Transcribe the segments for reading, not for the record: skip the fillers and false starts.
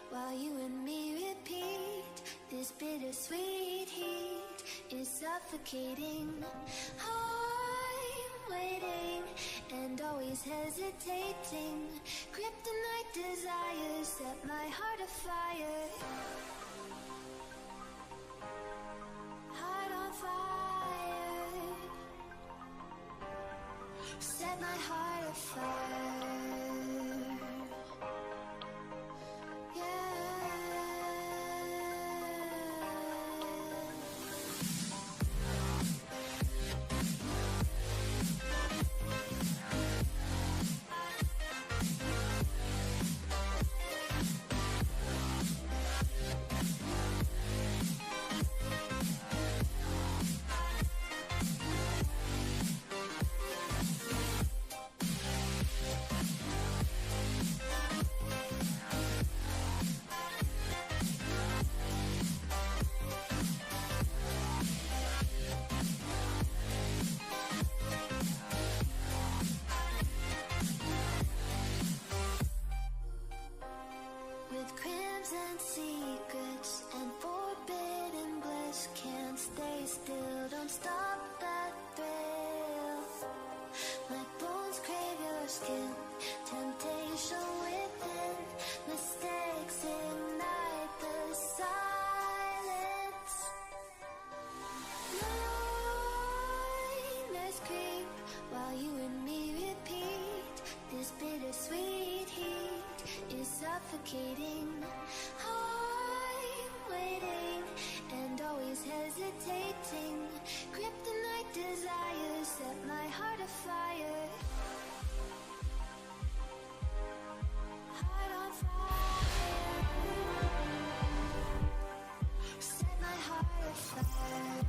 while you and me repeat. This bittersweet heat is suffocating. I'm waiting and always hesitating. Kryptonite desires set my heart afire. Heart on fire. Set my heart afire. Suffocating. I'm waiting and always hesitating. Kryptonite desires set my heart afire. Heart on fire. Set my heart afire.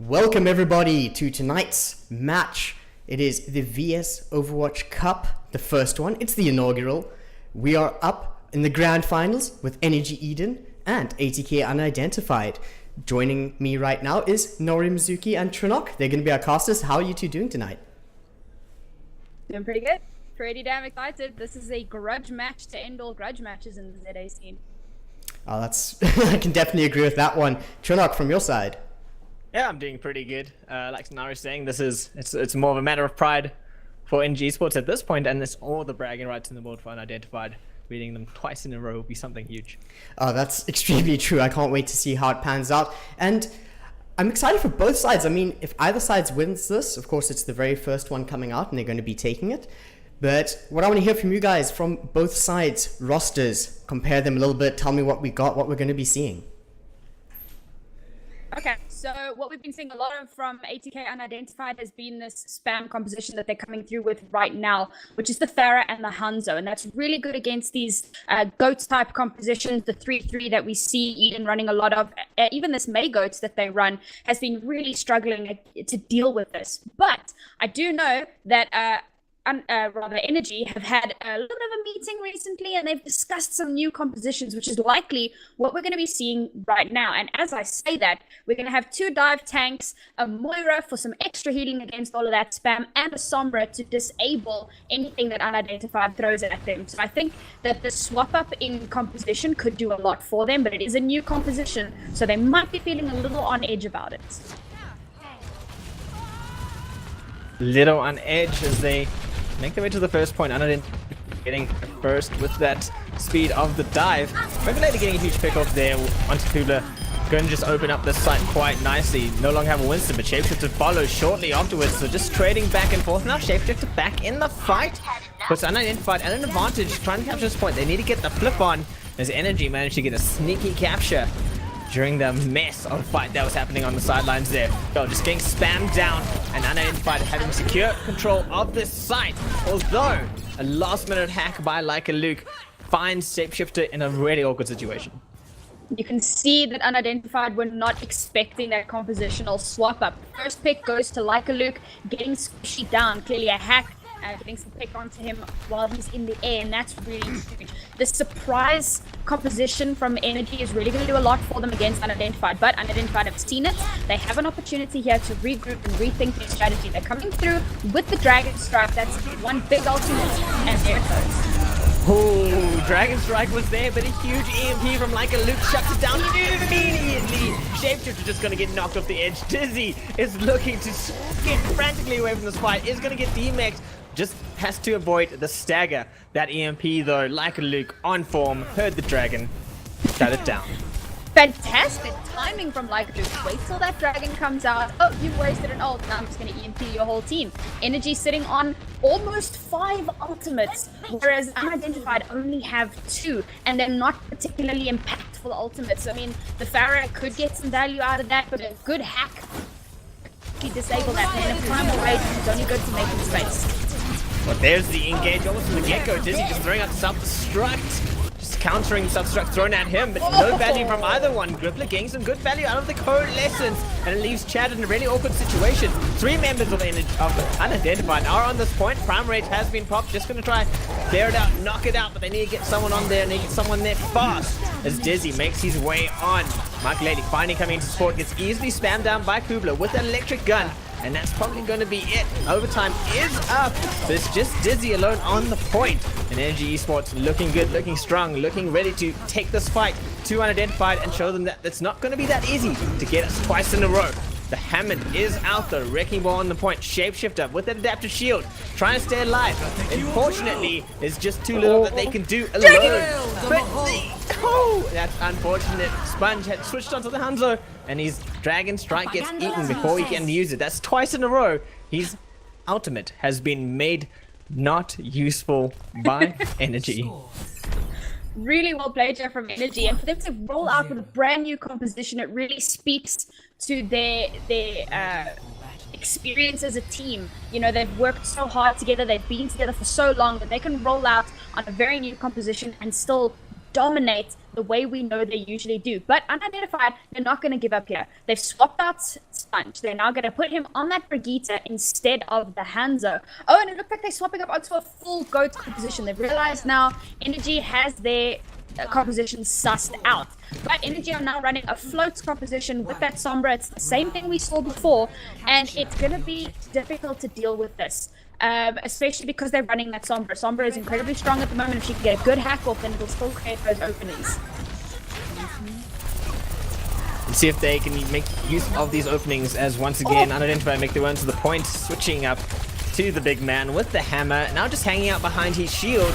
Welcome everybody to tonight's match. It is the VS Overwatch Cup, the first one. It's the inaugural. We are up in the grand finals with E.N.E.D.E.N and ATK.unIDentified. Joining me right now is Nori Mizuki and Trinok. They're going to be our casters. How are you two doing tonight? Doing pretty good. Pretty damn excited. This is a grudge match to end all grudge matches in the ZA scene. Oh, that's I can definitely agree with that one. Trinok, from your side. Yeah, I'm doing pretty good. Like Nari was saying, it's more of a matter of pride for NG Esports at this point, and it's all the bragging rights in the world for Unidentified. Beating them twice in a row will be something huge. Oh, that's extremely true. I can't wait to see how it pans out. And I'm excited for both sides. I mean, if either side wins this, of course, it's the very first one coming out, and they're going to be taking it. But what I want to hear from you guys from both sides, rosters, compare them a little bit, tell me what we got, what we're going to be seeing. Okay, so what we've been seeing a lot of from ATK.unIdentified has been this spam composition that they're coming through with right now, which is the Pharah and the Hanzo, and that's really good against these goats type compositions. The 3-3 that we see Eden running a lot of, even this May goats that they run, has been really struggling to deal with this. But I do know that Energy have had a little bit of a meeting recently, and they've discussed some new compositions, which is likely what we're going to be seeing right now. And as I say that, we're going to have 2 dive tanks, a Moira for some extra healing against all of that spam, and a Sombra to disable anything that Unidentified throws at them. So I think that the swap up in composition could do a lot for them, but it is a new composition, so they might be feeling a little on edge about it. Little on edge as they make their way to the first point. Unidentified getting first with that speed of the dive. Regulator getting a huge pick off there onto Kubler. Going to just open up this site quite nicely. No longer have a Winston, but Shapeshifter follows shortly afterwards. So just trading back and forth. Now Shapeshifter back in the fight. Puts Unidentified at an advantage, trying to capture this point. They need to get the flip on as Energy managed to get a sneaky capture during the mess of fight that was happening on the sidelines there. So just getting spammed down, and Unidentified having secure control of this site. Although a last minute hack by Leica Luke finds Shapeshifter in a really awkward situation. You can see that Unidentified were not expecting that compositional swap up. First pick goes to Leica Luke, getting squishy down, clearly a hack. Getting some pick onto him while he's in the air, and that's really huge. The surprise composition from Energy is really going to do a lot for them against Unidentified, but Unidentified have seen it. They have an opportunity here to regroup and rethink their strategy. They're coming through with the Dragon Strike. That's one big ultimate, and there it goes. Oh, Dragon Strike was there, but a huge EMP from Leica Luke shuts it down immediately. Shapeshifter just going to get knocked off the edge. Dizzy is looking to get frantically away from this fight. Is going to get DMX'd. Just has to avoid the stagger. That EMP though, Leica Luke on form, heard the dragon, shut it down. Fantastic timing from Leica Luke. Wait till that dragon comes out. Oh, you wasted an ult. Now I'm just going to EMP your whole team. Energy sitting on almost 5 ultimates, whereas Unidentified only have 2, and they're not particularly impactful ultimates. I mean, the Pharah could get some value out of that, but a good hack could disable that. And a primal rage is only good to make him space. Well, there's the engage almost from the get-go. Dizzy just throwing out self-destruct. Just countering self-destruct thrown at him, but no value from either one. Grippler getting some good value out of the coalescence, and it leaves Chad in a really awkward situation. 3 members of Unidentified are on this point. Prime Rage has been popped. Just going to try clear it out, knock it out, but they need to get someone on there, and they get someone there fast as Dizzy makes his way on. Mike Lady finally coming into support, gets easily spammed down by Kubler with an electric gun. And that's probably going to be it. Overtime is up. But it's just Dizzy alone on the point. And Energy Esports looking good, looking strong, looking ready to take this fight to Unidentified and show them that it's not going to be that easy to get us twice in a row. The Hammond is out though, Wrecking Ball on the point. Shapeshifter with that adaptive shield, trying to stay alive. Unfortunately, there's just too little that they can do alone. But that's unfortunate. Sponge had switched onto the Hanzo, and his Dragon Strike gets eaten before he can use it. That's twice in a row. His ultimate has been made not useful by Energy. Really well played here from Energy, and for them to roll out with a brand new composition, it really speaks to their experience as a team. You know, they've worked so hard together, they've been together for so long that they can roll out on a very new composition and still dominate the way we know they usually do. But unidentified, they're not going to give up here. They've swapped out Sponge. They're now going to put him on that Brigitte instead of the Hanzo. Oh, and it looked like they're swapping up onto a full goat composition. They've realized now Energy has their composition sussed out. But Energy are now running a floats composition with that Sombra. It's the same thing we saw before, and it's going to be difficult to deal with this. Especially because they're running that Sombra. Sombra is incredibly strong at the moment. If she can get a good hack off, then it'll still create those openings. And see if they can make use of these openings as once again Unidentified make their way to the point, switching up to the big man with the hammer. Now just hanging out behind his shield.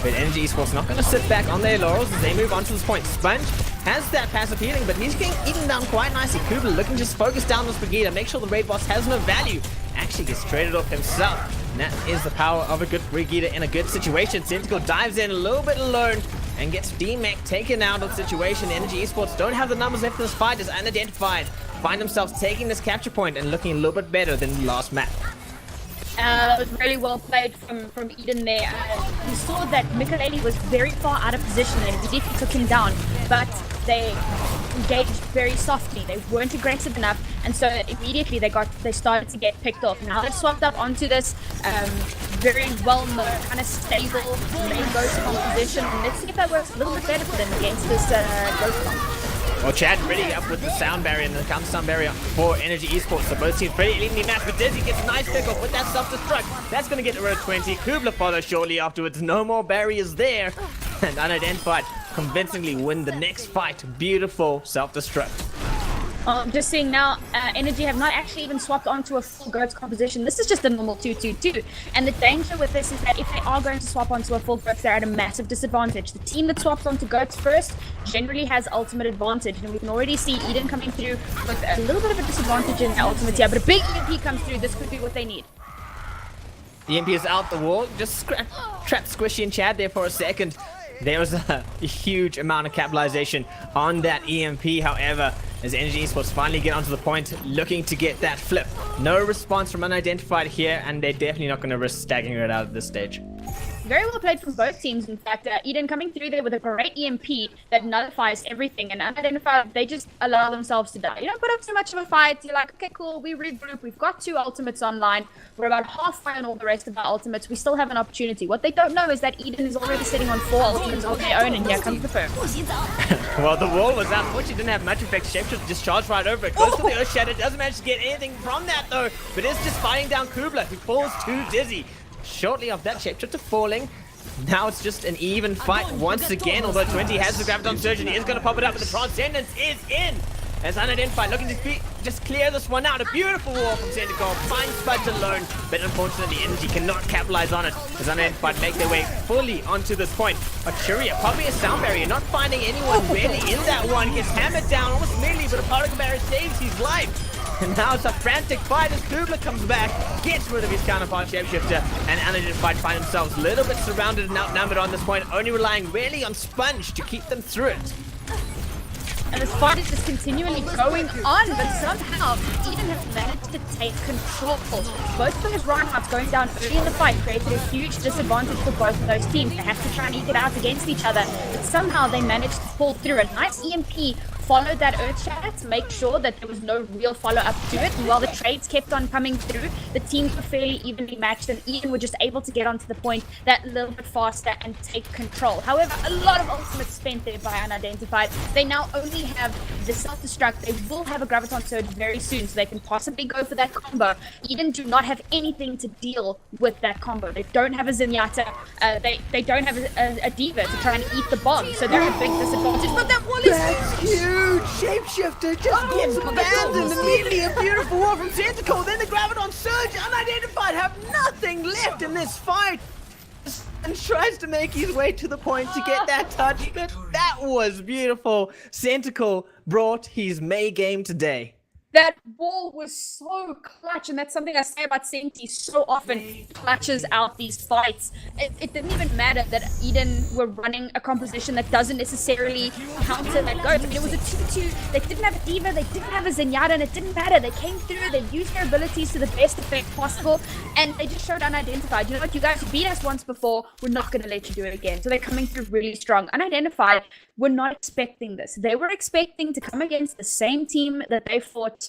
But Energy Esports not going to sit back on their laurels as they move on to this point. Sponge has that passive healing, but he's getting eaten down quite nicely. Kubler looking to just focus down this Brigitte, make sure the raid boss has no value. Actually gets traded off himself. And that is the power of a good Brigitte in a good situation. Sentical dives in a little bit alone and gets D-Mac taken out of the situation. Energy Esports don't have the numbers left in this fight as Unidentified find themselves taking this capture point and looking a little bit better than the last map. That was really well played from Eden there. We saw that Mikelele was very far out of position and immediately took him down, but they engaged very softly. They weren't aggressive enough, and so immediately they started to get picked off. Now they've swapped up onto this very well-known, kind of stable main ghost composition, and let's see if that works a little bit better for them against this ghost comp. Well, Chad ready up with the sound barrier and the counter sound barrier for Energy Esports. So both teams pretty evenly matched, but Dizzy gets a nice pick off with that self-destruct. That's going to get rid of 20. Kubler follows shortly afterwards. No more barriers there. And Unidentified convincingly win the next fight. Beautiful self-destruct. I'm just seeing now, Energy have not actually even swapped onto a full goats composition. This is just a normal 2-2-2. And the danger with this is that if they are going to swap onto a full goats, they're at a massive disadvantage. The team that swaps onto goats first generally has ultimate advantage. And we can already see Eden coming through with a little bit of a disadvantage in their ultimate here. But a big EMP comes through. This could be what they need. The EMP is out the wall. Just trapped Squishy and Chad there for a second. There was a huge amount of capitalization on that EMP, however, as Energy Esports finally get onto the point, looking to get that flip. No response from Unidentified here, and they're definitely not going to risk staggering it out at this stage. Very well played from both teams, in fact. Eden coming through there with a great EMP that nullifies everything, and Unidentified, they just allow themselves to die. You don't put up too much of a fight. You're like, okay, cool, we regroup. We've got 2 ultimates online. We're about halfway on all the rest of our ultimates. We still have an opportunity. What they don't know is that Eden is already sitting on 4 ultimates of their own, and here comes the first. Well, the wall was out. Unfortunately, didn't have much effect. Shapeshift just charged right over it. Goes to the Earth Shatter. Doesn't manage to get anything from that, though. But it's just fighting down Kubler, who falls too dizzy. Shortly off that, Shapeshifter falling. Now it's just an even fight once again, although 20 has the Graviton Surge and he is going to pop it up, but the Transcendence is in! As Unidentified looking to just clear this one out. A beautiful wall from Sentical, finds Spudge alone, but unfortunately Energy cannot capitalize on it as Unidentified make their way fully onto this point. But Shuria popping a sound barrier, not finding anyone really in that one, gets hammered down almost immediately, but a particle barrier saves his life. And now it's a frantic fight as Kubler comes back, gets rid of his counterpart Shapeshifter, and Unidentified find themselves a little bit surrounded and outnumbered on this point, only relying really on Sponge to keep them through it. And this fight is just continually going on, but somehow Eden has managed to take control. Both of those reinhards going down early in the fight created a huge disadvantage for both of those teams. They have to try and eke it out against each other, but somehow they managed to pull through. A nice EMP followed that Earth Shatter to make sure that there was no real follow-up to it. And while the trades kept on coming through, the teams were fairly evenly matched, and Eden were just able to get onto the point that little bit faster and take control. However, a lot of ultimates spent there by Unidentified. They now only have the self-destruct. They will have a Graviton Surge very soon, so they can possibly go for that combo. Eden do not have anything to deal with that combo. They don't have a Zenyatta. They don't have a Diva to try and eat the bomb, so they're a big disadvantage. But that wall is huge! Shapeshifter just gets abandoned immediately. A beautiful wall from Tentacle. Then the Graviton Surge. Unidentified have nothing left in this fight. And tries to make his way to the point to get that touch. But that was beautiful. Tentacle brought his May game today. That ball was so clutch, and that's something I say about Senti so often. He clutches out these fights. It didn't even matter that Eden were running a composition that doesn't necessarily counter that goat. I mean, it was a 2-2. They didn't have a D.Va, they didn't have a Zenyatta, and it didn't matter. They came through, they used their abilities to the best effect possible, and they just showed unidentified. You know what? You guys beat us once before. We're not going to let you do it again. So they're coming through really strong. Unidentified were not expecting this. They were expecting to come against the same team that they fought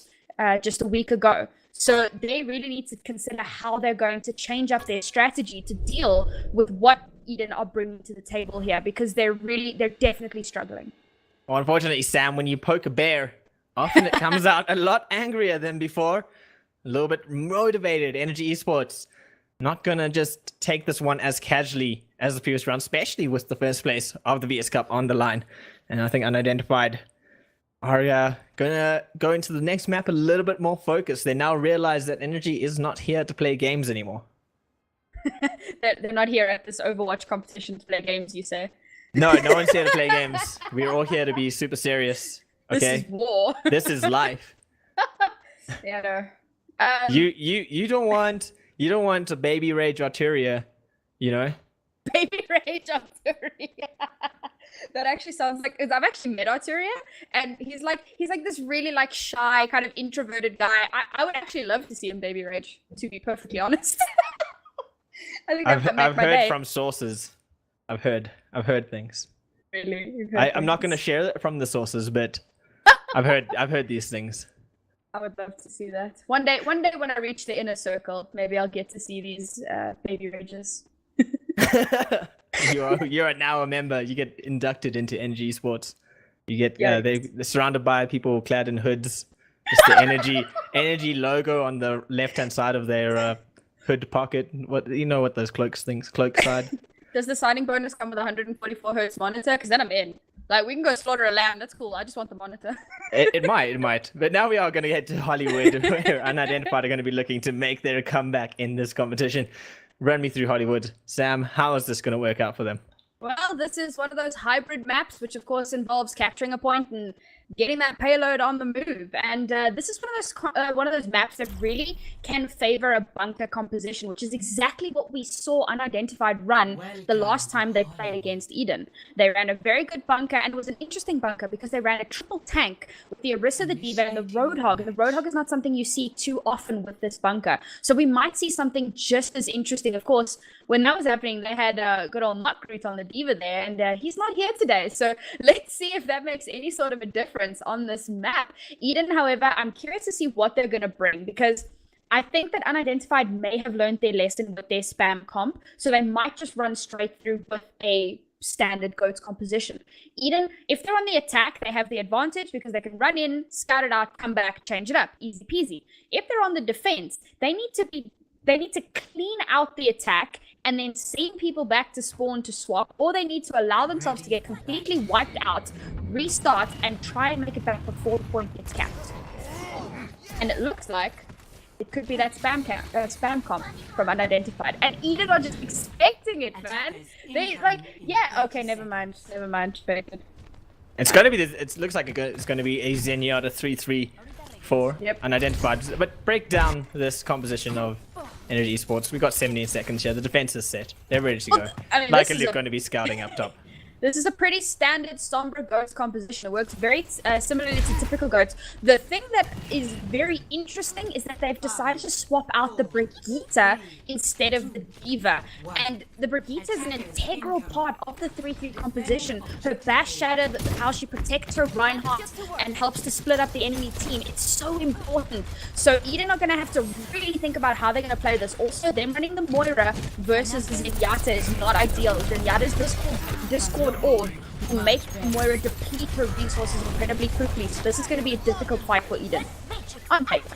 just a week ago. So they really need to consider how they're going to change up their strategy to deal with what Eden are bringing to the table here, because they're definitely struggling. Well, unfortunately, Sam, when you poke a bear, often it comes out a lot angrier than before. A little bit motivated. Energy Esports not gonna just take this one as casually as the previous round, especially with the first place of the VS Cup on the line. And I think Unidentified are gonna go into the next map a little bit more focused. They now realize that Energy is not here to play games anymore. They're not here at this Overwatch competition to play games, you say? No one's here to play games. We're all here to be super serious. Okay, This is war. This is life. Yeah, no. You don't want a baby Rage Arturia, you know? Baby Rage Arturia. That actually sounds like I've actually met Arturia, and he's like this really like shy kind of introverted guy. I would actually love to see him Baby Rage, to be perfectly honest. I think I've heard from sources. I've heard things. Really? I'm not going to share it from the sources, but I've heard these things. I would love to see that. One day when I reach the inner circle, maybe I'll get to see these Baby Rages. You are now a member. You get inducted into Energy Esports. You get they're surrounded by people clad in hoods. Just the energy logo on the left hand side of their hood pocket. What those cloak side. Does the signing bonus come with a 144 hertz monitor? Because then I'm in. Like, we can go slaughter a lamb. That's cool. I just want the monitor. It might. But now we are going to get to Hollywood, where Unidentified are going to be looking to make their comeback in this competition. Run me through Hollywood. Sam, how is this going to work out for them? Well, this is one of those hybrid maps, which of course involves capturing a point and getting that payload on the move. And this is one of those maps that really can favor a bunker composition, which is exactly what we saw Unidentified run the last time they played against Eden. They ran a very good bunker, and it was an interesting bunker because they ran a triple tank with the Orisa, the D.Va, and the Roadhog. And the Roadhog is not something you see too often with this bunker. So we might see something just as interesting. Of course, when that was happening, they had good old Nutgroot on the D.Va there, and he's not here today. So let's see if that makes any sort of a difference on this map. Eden, however, I'm curious to see what they're going to bring, because I think that Unidentified may have learned their lesson with their spam comp, so they might just run straight through with a standard GOATS composition. Eden, if they're on the attack, they have the advantage because they can run in, scout it out, come back, change it up, easy peasy. If they're on the defense, they need to clean out the attack and then send people back to spawn to swap, or they need to allow themselves to get completely wiped out, restart, and try and make it back before the point gets capped. And it looks like it could be that spam comp from Unidentified. And Eden are just expecting it, man. They okay, never mind. Very good. It's going to be it looks like it's going to be a Zenyatta 3-3-4 Unidentified. But break down this composition of Energy Esports. We've got 17 seconds here. The defense is set. They're ready to go. I mean, Likely going to be scouting up top. This is a pretty standard Sombra GOATS composition. It works very similarly to typical GOATS. The thing that is very interesting is that they've decided to swap out the Brigitte instead of the D.Va. And the Brigitte is an integral part of the 3-3 composition. Her Bash Shatter, how she protects her Reinhardt and helps to split up the enemy team. It's so important. So Eden are going to have to really think about how they're going to play this. Also, them running the Moira versus Zenyatta is not ideal. Zenyatta's Discord orb will make Moira deplete her resources incredibly quickly, so this is going to be a difficult fight for Eden. On paper.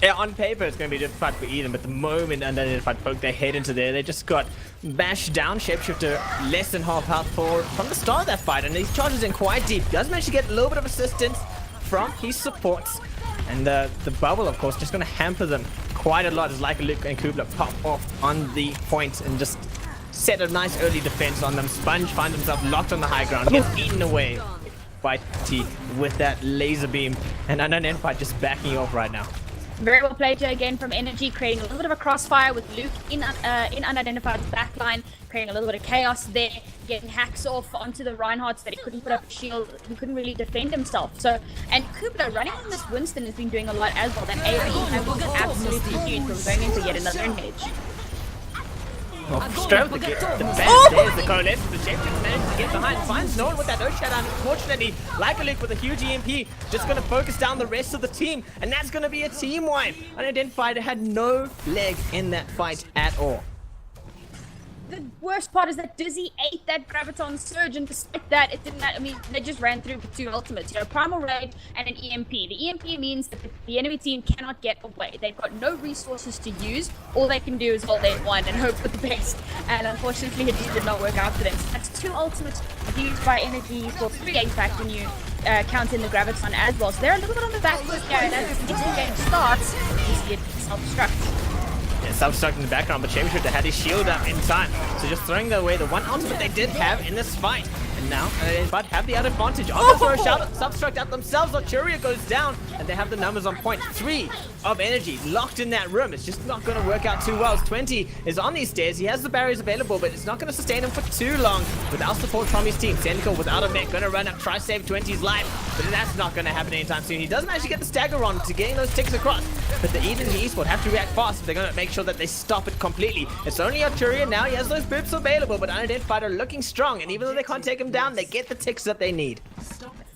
Yeah, on paper it's going to be a difficult fight for Eden, but the moment Unidentified poke their head into there, they just got bashed down. Shapeshifter less than half health from the start of that fight, and he charges in quite deep. Does manage to get a little bit of assistance from his supports, and the bubble, of course, just going to hamper them quite a lot as like Luke and Kubla pop off on the point and just set a nice early defense on them. Sponge finds himself locked on the high ground, gets eaten away. Fighty with that laser beam, and UnIdentified just backing off right now. Very well played here again from Energy, creating a little bit of a crossfire with Luke in UnIdentified's backline, creating a little bit of chaos there, getting hacks off onto the Reinhardt so that he couldn't put up a shield, he couldn't really defend himself. So, and Kubler running on this Winston has been doing a lot as well. That AoE has been absolutely huge from going into yet another engage. Straight to get the best. There's the coalescence. The Shapeshift managed to get behind. Finds no one with that Earth Shadow. Unfortunately, like a Luke with a huge EMP, just going to focus down the rest of the team. And that's going to be a team wipe. UnIdentified had no leg in that fight at all. The worst part is that Dizzy ate that Graviton Surge, and despite that, it didn't. I mean, they just ran through with 2 ultimates. You know, Primal Raid and an EMP. The EMP means that the enemy team cannot get away. They've got no resources to use. All they can do is hold N.E.D.E.N and hope for the best. And unfortunately, it just did not work out for them. So that's 2 ultimates used by Energy for 3 in fact when you count in the Graviton as well. So they're a little bit on the back foot here, and as the next game starts, you see it self-destruct. Yeah, self-destruct in the background, but Shapeshifter had his shield up in time. So just throwing away the one ultimate they did have in this fight. And now, but have the advantage. On the throw, self-destruct out themselves. Arturia goes down, and they have the numbers on point. 3 of Energy locked in that room. It's just not going to work out too well. 20 is on these stairs. He has the barriers available, but it's not going to sustain him for too long without support from his team. Senko without a mech, going to run up, try save 20's life, but that's not going to happen anytime soon. He doesn't actually get the stagger on to getting those ticks across, but the Eden and the eSport have to react fast if they're going to make sure that they stop it completely. It's only Arturia now. He has those boops available, but UnIdentified are looking strong, and even though they can't take him down, they get the ticks that they need.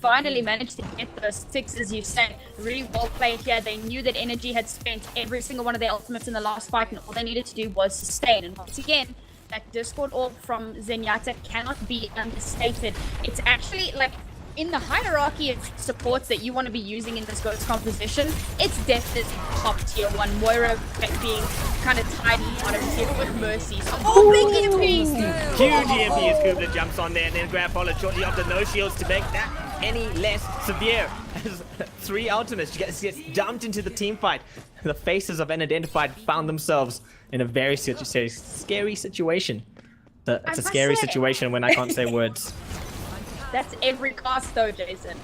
Finally managed to get those 6, as you said. Really well played here. They knew that Energy had spent every single one of their ultimates in the last fight, and all they needed to do was sustain. And once again, that Discord orb from Zenyatta cannot be understated. It's actually like in the hierarchy of supports that you want to be using in this Ghost composition, it's definitely top tier 1. Moira being kind of tied in bottom tier with Mercy. So, big EMPs! Huge EMP as Kubler jumps on there, and then grab followed shortly after no shields to make that any less severe. As 3 ultimates gets dumped into the team fight. The faces of UnIdentified found themselves in a very scary situation. It's a scary situation when I can't say words. That's every cast though, Jason.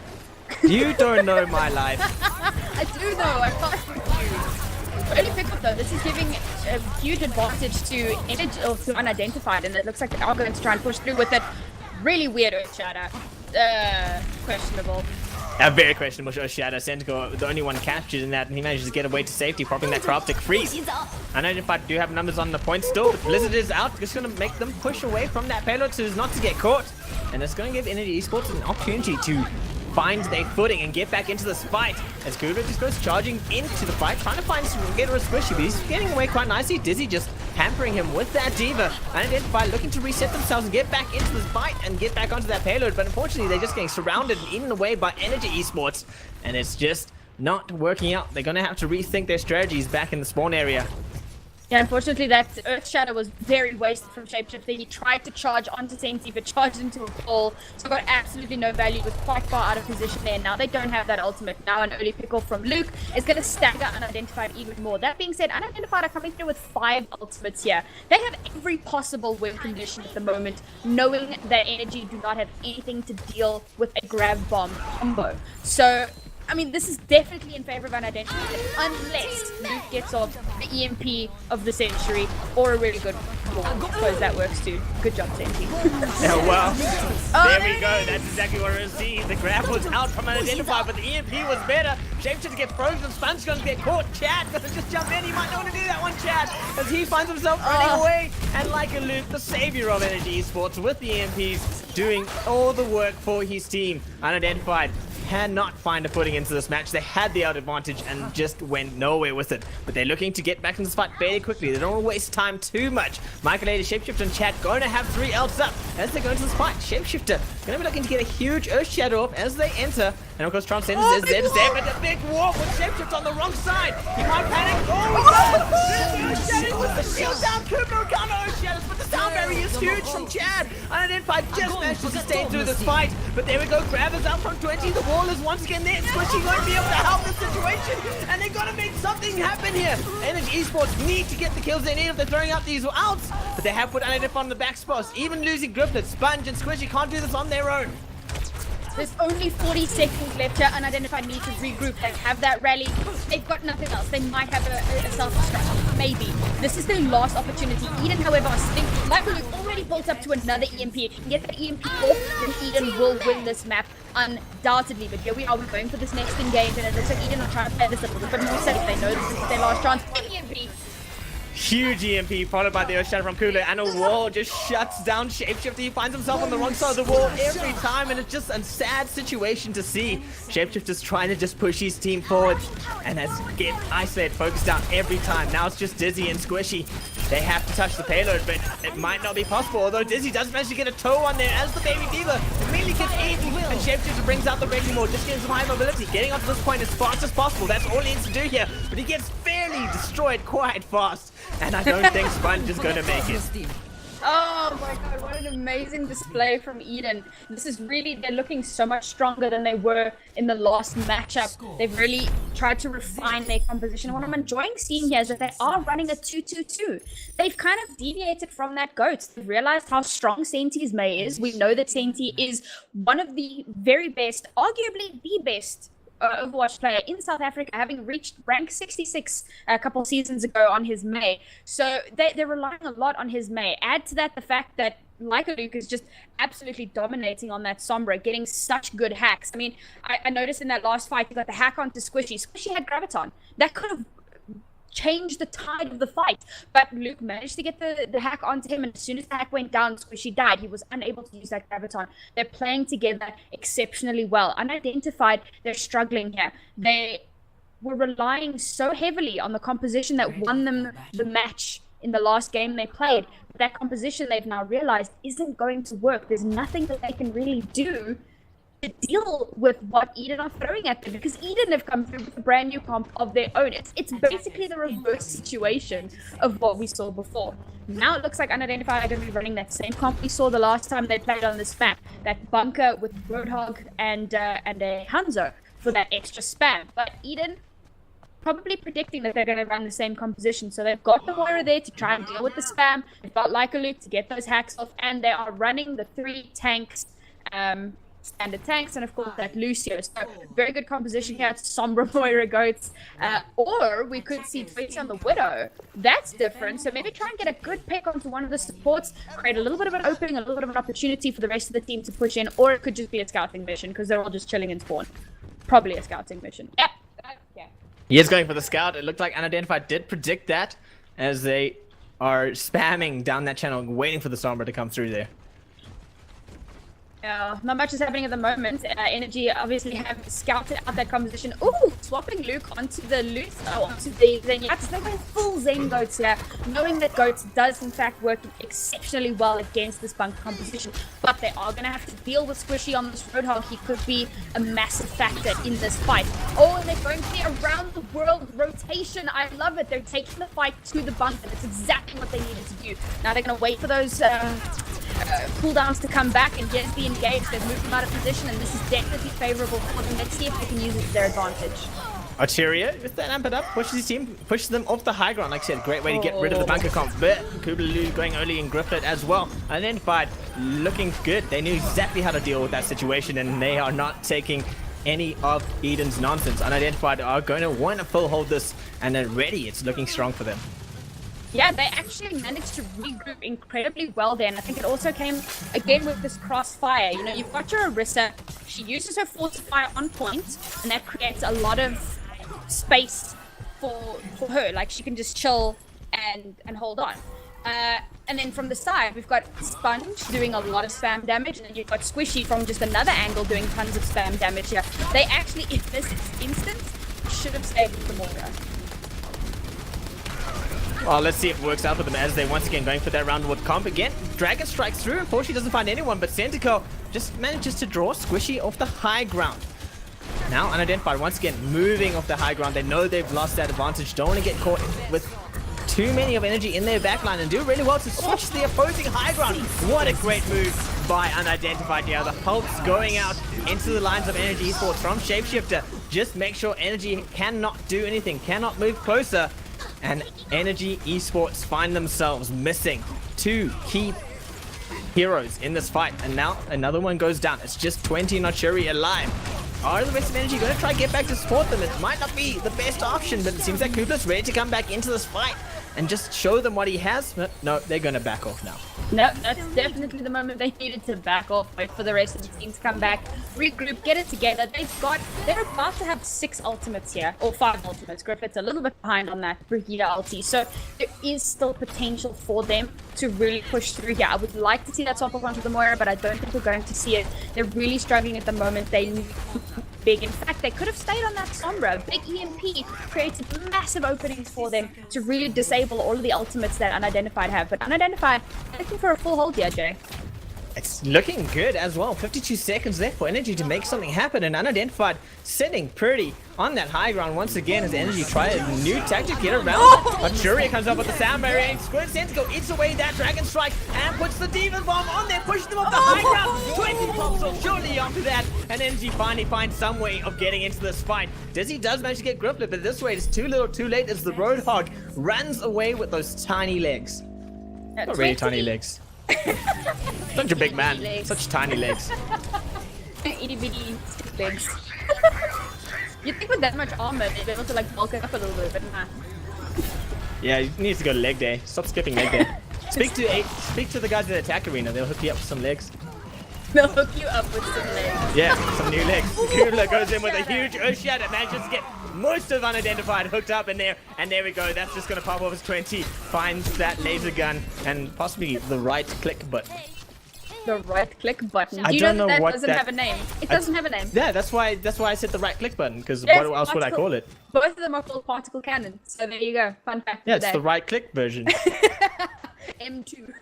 You don't know my life. I do know, I can't confused. Early pickup though, this is giving a huge advantage to Energy or to UnIdentified, and it looks like they are going to try and push through with it. Really weird Earth Shadow. Questionable. A very questionable Shadow. Senko, the only one captured in that, and he manages to get away to safety, popping that cryptic freeze. UnIdentified do have numbers on the point still, but Blizzard is out. Just going to make them push away from that payload so as not to get caught. And it's going to give Esports an opportunity to find their footing and get back into this fight. As Kubler just goes charging into the fight, trying to find some get a squishy, but he's getting away quite nicely. Dizzy just hampering him with that Diva. UnIdentified looking to reset themselves and get back into this fight and get back onto that payload, but unfortunately they're just getting surrounded and eaten away by Energy Esports, and it's just not working out. They're going to have to rethink their strategies back in the spawn area. Yeah, unfortunately that Earth Shadow was very wasted from Shapeshifter. He tried to charge onto Sensi, but charged into a pole, so got absolutely no value, was quite far out of position there. Now they don't have that ultimate. Now an early pickle from Luke is going to stagger UnIdentified even more. That being said, UnIdentified are coming through with 5 ultimates here. They have every possible win condition at the moment, knowing that Energy do not have anything to deal with a grab bomb combo. So I mean, this is definitely in favor of UnIdentified, unless Luke gets off the EMP of the century or a really good wall. I suppose that works too. Good job, Sensi. Yeah, well, there we go. That's exactly what we're seeing. The grab was out from UnIdentified, but the EMP was better. Shapeshifter to get frozen. Sponge going to get caught. Chad going to just jump in. He might not want to do that one, Chad, as he finds himself running away. And like a Luke, the savior of Energy Esports with the EMPs, doing all the work for his team. UnIdentified cannot find a footing into this match. They had the out advantage and just went nowhere with it. But they're looking to get back in this fight fairly quickly. They don't want to waste time too much. Michael Ada, Shapeshifter, and Chad going to have 3 elves up as they go into this fight. Shapeshifter going to be looking to get a huge Earth Shadow up as they enter. And of course, Transcendence is there, but a big warp with Shapeshifter on the wrong side. He might panic. Earth Shadow with the shield down. Kubler can't Earth Shadows, but the sound barrier is huge from Chad. UnIdentified just managed to sustain through this fight. But there we go. Grabbers out from 20. The wall is once again there. Squishy won't be able to help the situation, and they got to make something happen here. Energy Esports need to get the kills they need if they're throwing out these outs, but they have put UnIdentified on the back spots. Even losing Griflet, Sponge, and Squishy can't do this on their own. There's only 40 seconds left here. Unidentified need to regroup. They have that rally. They've got nothing else. They might have a self-destruct. Maybe. This is their last opportunity. Eden, however, are sitting. Michael, you've already built up to another EMP. If you can get that EMP off, then Eden will win this map undoubtedly. But here we are. We're going for this next engage, and it looks like Eden are trying to play this a little bit more safe. They know this is their last chance. EMP. Huge EMP followed by the Ocean from Kulu, and a wall just shuts down Shapeshifter. He finds himself on the wrong side of the wall every time, and it's just a sad situation to see. Shapeshifter's trying to just push his team forward and has get isolated, focused down every time. Now it's just Dizzy and Squishy. They have to touch the payload, but it might not be possible, although Dizzy does manage to get a toe on there as the Baby Diva immediately gets eaten, and Shapeshifter brings out the Wrecking Ball, just getting some high mobility, getting onto this point as fast as possible. That's all he needs to do here, but he gets fairly destroyed quite fast. And I don't think Sponge is going to make it. Oh my god, what an amazing display from Eden. This is really, they're looking so much stronger than they were in the last matchup. They've really tried to refine their composition. And what I'm enjoying seeing here is that they are running a 2-2-2. They've kind of deviated from that GOAT. They've realized how strong Senti's May is. We know that Senti is one of the very best, arguably the best Overwatch player in South Africa, having reached rank 66 a couple seasons ago on his May. So they're relying a lot on his May. Add to that the fact that Luke is just absolutely dominating on that Sombra, getting such good hacks. I mean, I noticed in that last fight, he got the hack onto Squishy. Squishy had Graviton. That could have changed the tide of the fight, but Luke managed to get the hack onto him, and as soon as the hack went down, Squishy died. He was unable to use that Graviton. They're playing together exceptionally well. Unidentified, they're struggling here. They were relying so heavily on the composition that won them the match in the last game they played. But that composition, they've now realized, isn't going to work. There's nothing that they can really do to deal with what Eden are throwing at them, because Eden have come through with a brand new comp of their own. It's basically the reverse situation of what we saw before. Now it looks like Unidentified are going to be running that same comp we saw the last time they played on this map, that bunker with Roadhog and a Hanzo for that extra spam. But Eden probably predicting that they're going to run the same composition, so they've got the Moira there to try and deal with the spam. They've got Luke to get those hacks off, and they are running the 3 tanks, standard tanks, and of course that Lucio. So very good composition here. It's Sombra, Moira, Goats, or we could see Twitch on the Widow. That's different. So maybe try and get a good pick onto one of the supports, create a little bit of an opening, a little bit of an opportunity for the rest of the team to push in, or it could just be a scouting mission because they're all just chilling in spawn. Probably a scouting mission. Yeah. He is going for the scout. It looked like Unidentified did predict that, as they are spamming down that channel, waiting for the Sombra to come through there. Not much is happening at the moment. Energy obviously have scouted out that composition. Ooh, swapping Luke onto the onto the Zenyatta. They're going full Zen Goats here, knowing that Goats does in fact work exceptionally well against this bunker composition. But they are going to have to deal with Squishy on this Roadhog. He could be a massive factor in this fight. Oh, and they're going for the around the world rotation. I love it. They're taking the fight to the bunker. That's exactly what they needed to do. Now they're going to wait for those cooldowns to come back, and here's the engage. They've moved them out of position, and this is definitely favorable for them. Let's see if they can use it to their advantage. Arteria, with that amp it up, pushes his team, pushes them off the high ground. Like I said, great way to get rid of the bunker comp. But Kubalu going early and Griflet as well. Unidentified, looking good. They knew exactly how to deal with that situation, and they are not taking any of Eden's nonsense. Unidentified are going to want to full hold this, and they're ready. It's looking strong for them. Yeah, they actually managed to regroup incredibly well there, and I think it also came again with this crossfire. You know, you've got your Orisa, she uses her fortifier on point, and that creates a lot of space for her. Like, she can just chill and hold on. And then from the side, we've got Sponge doing a lot of spam damage, and then you've got Squishy from just another angle doing tons of spam damage here. They actually, in this instance, should have stayed with the Moira. Well, let's see if it works out for them, as they once again going for that round with comp again. Dragon strikes through. Unfortunately, doesn't find anyone, but Centico just manages to draw Squishy off the high ground. Now, Unidentified once again moving off the high ground. They know they've lost that advantage. Don't want to get caught with too many of energy in their backline, and do really well to switch the opposing high ground. What a great move by Unidentified here. The pulse going out into the lines of Energy Esports from Shapeshifter. Just make sure Energy cannot do anything, cannot move closer. And Energy Esports find themselves missing 2 key heroes in this fight, and now another one goes down. It's just 20 Nochuri alive. Are the rest of Energy going to try to get back to support them? It might not be the best option, but it seems like Kupla's ready to come back into this fight and just show them what he has. But no, they're going to back off now. No, that's definitely the moment they needed to back off, wait for the rest of the team to come back, regroup, get it together. They're about to have 6 ultimates here, or 5 ultimates. Griffith's a little bit behind on that Brigida ulti, so there is still potential for them to really push through here. I would like to see that swap off onto the Moira, but I don't think we're going to see it. They're really struggling at the moment. They need big. In fact, they could have stayed on that Sombra. Big EMP created massive openings for them to really disable all of the ultimates that Unidentified have. But Unidentified, looking for a full hold here, Jay. It's looking good as well. 52 seconds left for Energy to make something happen, and Unidentified sitting pretty on that high ground once again as Energy try a new tactic, get around. But Fury comes up with the sound barrier, and Squid Sentinel eats away that Dragon Strike and puts the Demon Bomb on there, pushes them off the high ground. 20 pops off shortly after that, and Energy finally finds some way of getting into this fight. Dizzy does manage to get Grifflet, but this way it's too little too late as the Roadhog runs away with those tiny legs. Not really tiny legs. Such a big man. Legs. Such tiny legs. Itty bitty stick legs. You'd think with that much armor they'd be able to like bulk it up a little bit, but nah. Yeah, he needs to go to leg day. Stop skipping leg day. Speak to the guys at the attack arena. They'll hook you up with some legs. They'll hook you up with some legs. Yeah, some new legs. Kula goes in with a huge Urshiad and manages to get most of Unidentified hooked up in there. And there we go. That's just going to pop off as 20. Finds that laser gun and possibly the right click button. The right click button. I Do you don't know know that what doesn't that- have a name? It doesn't have a name. Yeah, that's why I said the right click button, because Yes, what else would I particle- call it? Both of them are called particle cannon. So there you go. Fun fact. Yeah, it's today. the right click version. M2.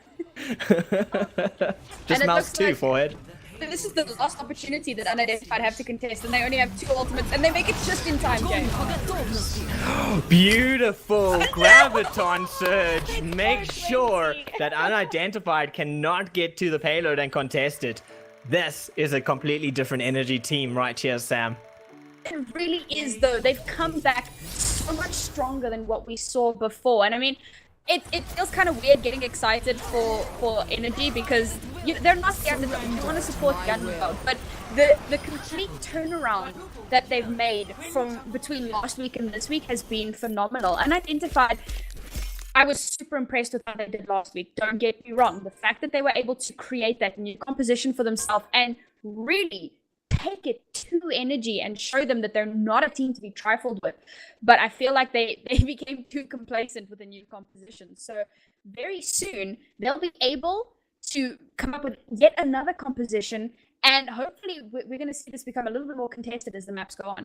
Just it mouse looks 2, like- forehead. So this is the last opportunity that Unidentified have to contest, and they only have 2 ultimates, and they make it just in time, Jay. Beautiful graviton surge. Make sure that Unidentified cannot get to the payload and contest it. This is a completely different Energy team right here, Sam. It really is, though. They've come back so much stronger than what we saw before, and I mean, it feels kind of weird getting excited for Energy because they're not the underdog. You want to support the underdog, but the complete turnaround that they've made from between last week and this week has been phenomenal. Unidentified, I was super impressed with how they did last week. Don't get me wrong. The fact that they were able to create that new composition for themselves and really take it to Energy and show them that they're not a team to be trifled with. But I feel like they became too complacent with the new composition. So very soon they'll be able to come up with yet another composition, and hopefully we're going to see this become a little bit more contested as the maps go on.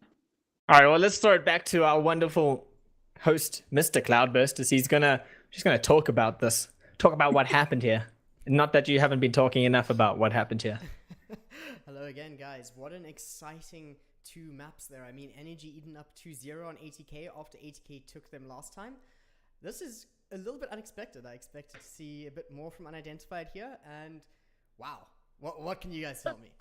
All right, well, let's throw it back to our wonderful host, Mr. Cloudburst, as he's just gonna talk about what happened here. Not that you haven't been talking enough about what happened here. Hello again, guys. What an exciting 2 maps there. I mean, Energy.E.D.E.N up 2-0 on ATK after ATK took them last time. This is a little bit unexpected. I expected to see a bit more from Unidentified here, and wow. What can you guys tell me?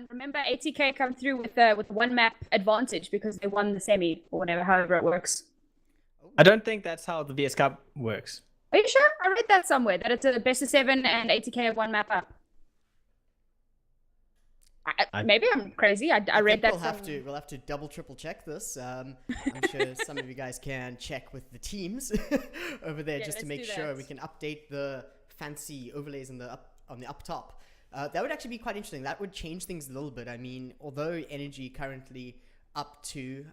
Remember ATK come through with 1 map advantage because they won the semi or whatever, however it works. I don't think that's how the VS Cup works. Are you sure? I read that somewhere, that it's a best of 7 and ATK have 1 map up. Maybe I'm crazy. I read that. We'll have to double triple check this. I'm sure some of you guys can check with the teams over there just to make sure we can update the fancy overlays on the up top. That would actually be quite interesting. That would change things a little bit. I mean, although Energy currently up to,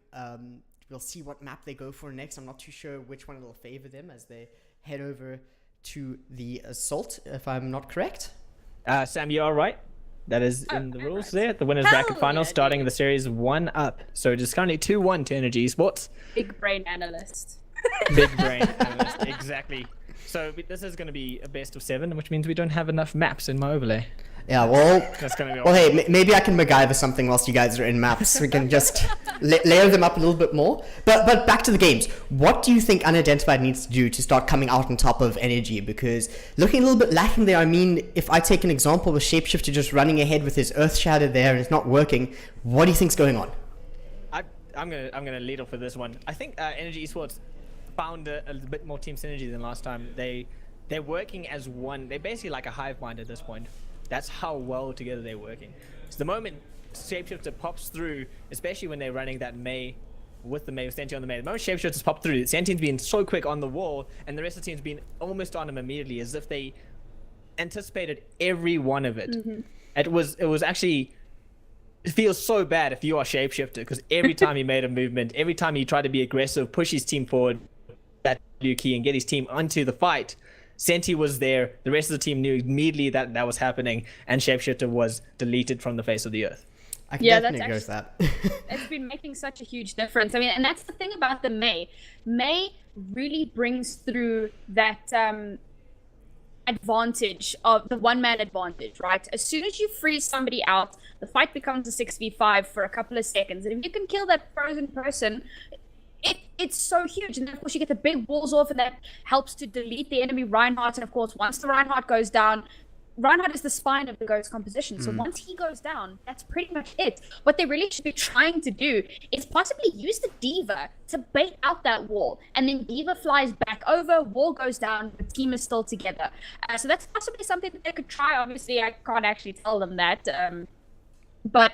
we'll see what map they go for next. I'm not too sure which one will favor them as they head over to the Assault, if I'm not correct. Sam, you all right? That is in the rules right. there. The winners bracket final starting the series 1 up. So it is currently 2-1 to Energy Esports. Big brain analyst. Big brain analyst, exactly. So this is going to be a best of 7, which means we don't have enough maps in my overlay. Yeah, well, That's going to be well, hey, maybe I can MacGyver something whilst you guys are in maps. We can just layer them up a little bit more. But back to the games. What do you think Unidentified needs to do to start coming out on top of Energy? Because looking a little bit lacking there. I mean, if I take an example with Shapeshifter just running ahead with his Earth Shadow there and it's not working, what do you think's going on? I'm gonna lead off with this one. I think Energy Esports found a bit more team synergy than last time. They're working as one. They're basically like a hive mind at this point. That's how well together they're working. So the moment Shapeshifter pops through, especially when they're running that Mei with the Mei, with Senti on the Mei, the moment Shapeshifters pop through, Senti's been so quick on the wall, and the rest of the team's been almost on him immediately, as if they anticipated every one of it. It was actually, it feels so bad if you are Shapeshifter, because every time he made a movement, every time he tried to be aggressive, push his team forward, that W key and get his team onto the fight, Senti was there, the rest of the team knew immediately that that was happening, and Shapeshifter was deleted from the face of the earth. I can definitely agree with that. It's been making such a huge difference. I mean, and that's the thing about the Mei. Mei really brings through that advantage of the one-man advantage, right? As soon as you freeze somebody out, the fight becomes a 6v5 for a couple of seconds. And if you can kill that frozen person, it's so huge. And then, of course, you get the big walls off, and that helps to delete the enemy Reinhardt. And, of course, once the Reinhardt goes down, Reinhardt is the spine of the Ghost composition. So once he goes down, that's pretty much it. What they really should be trying to do is possibly use the Diva to bait out that wall. And then Diva flies back over, wall goes down, the team is still together. So that's possibly something that they could try. Obviously, I can't actually tell them that. But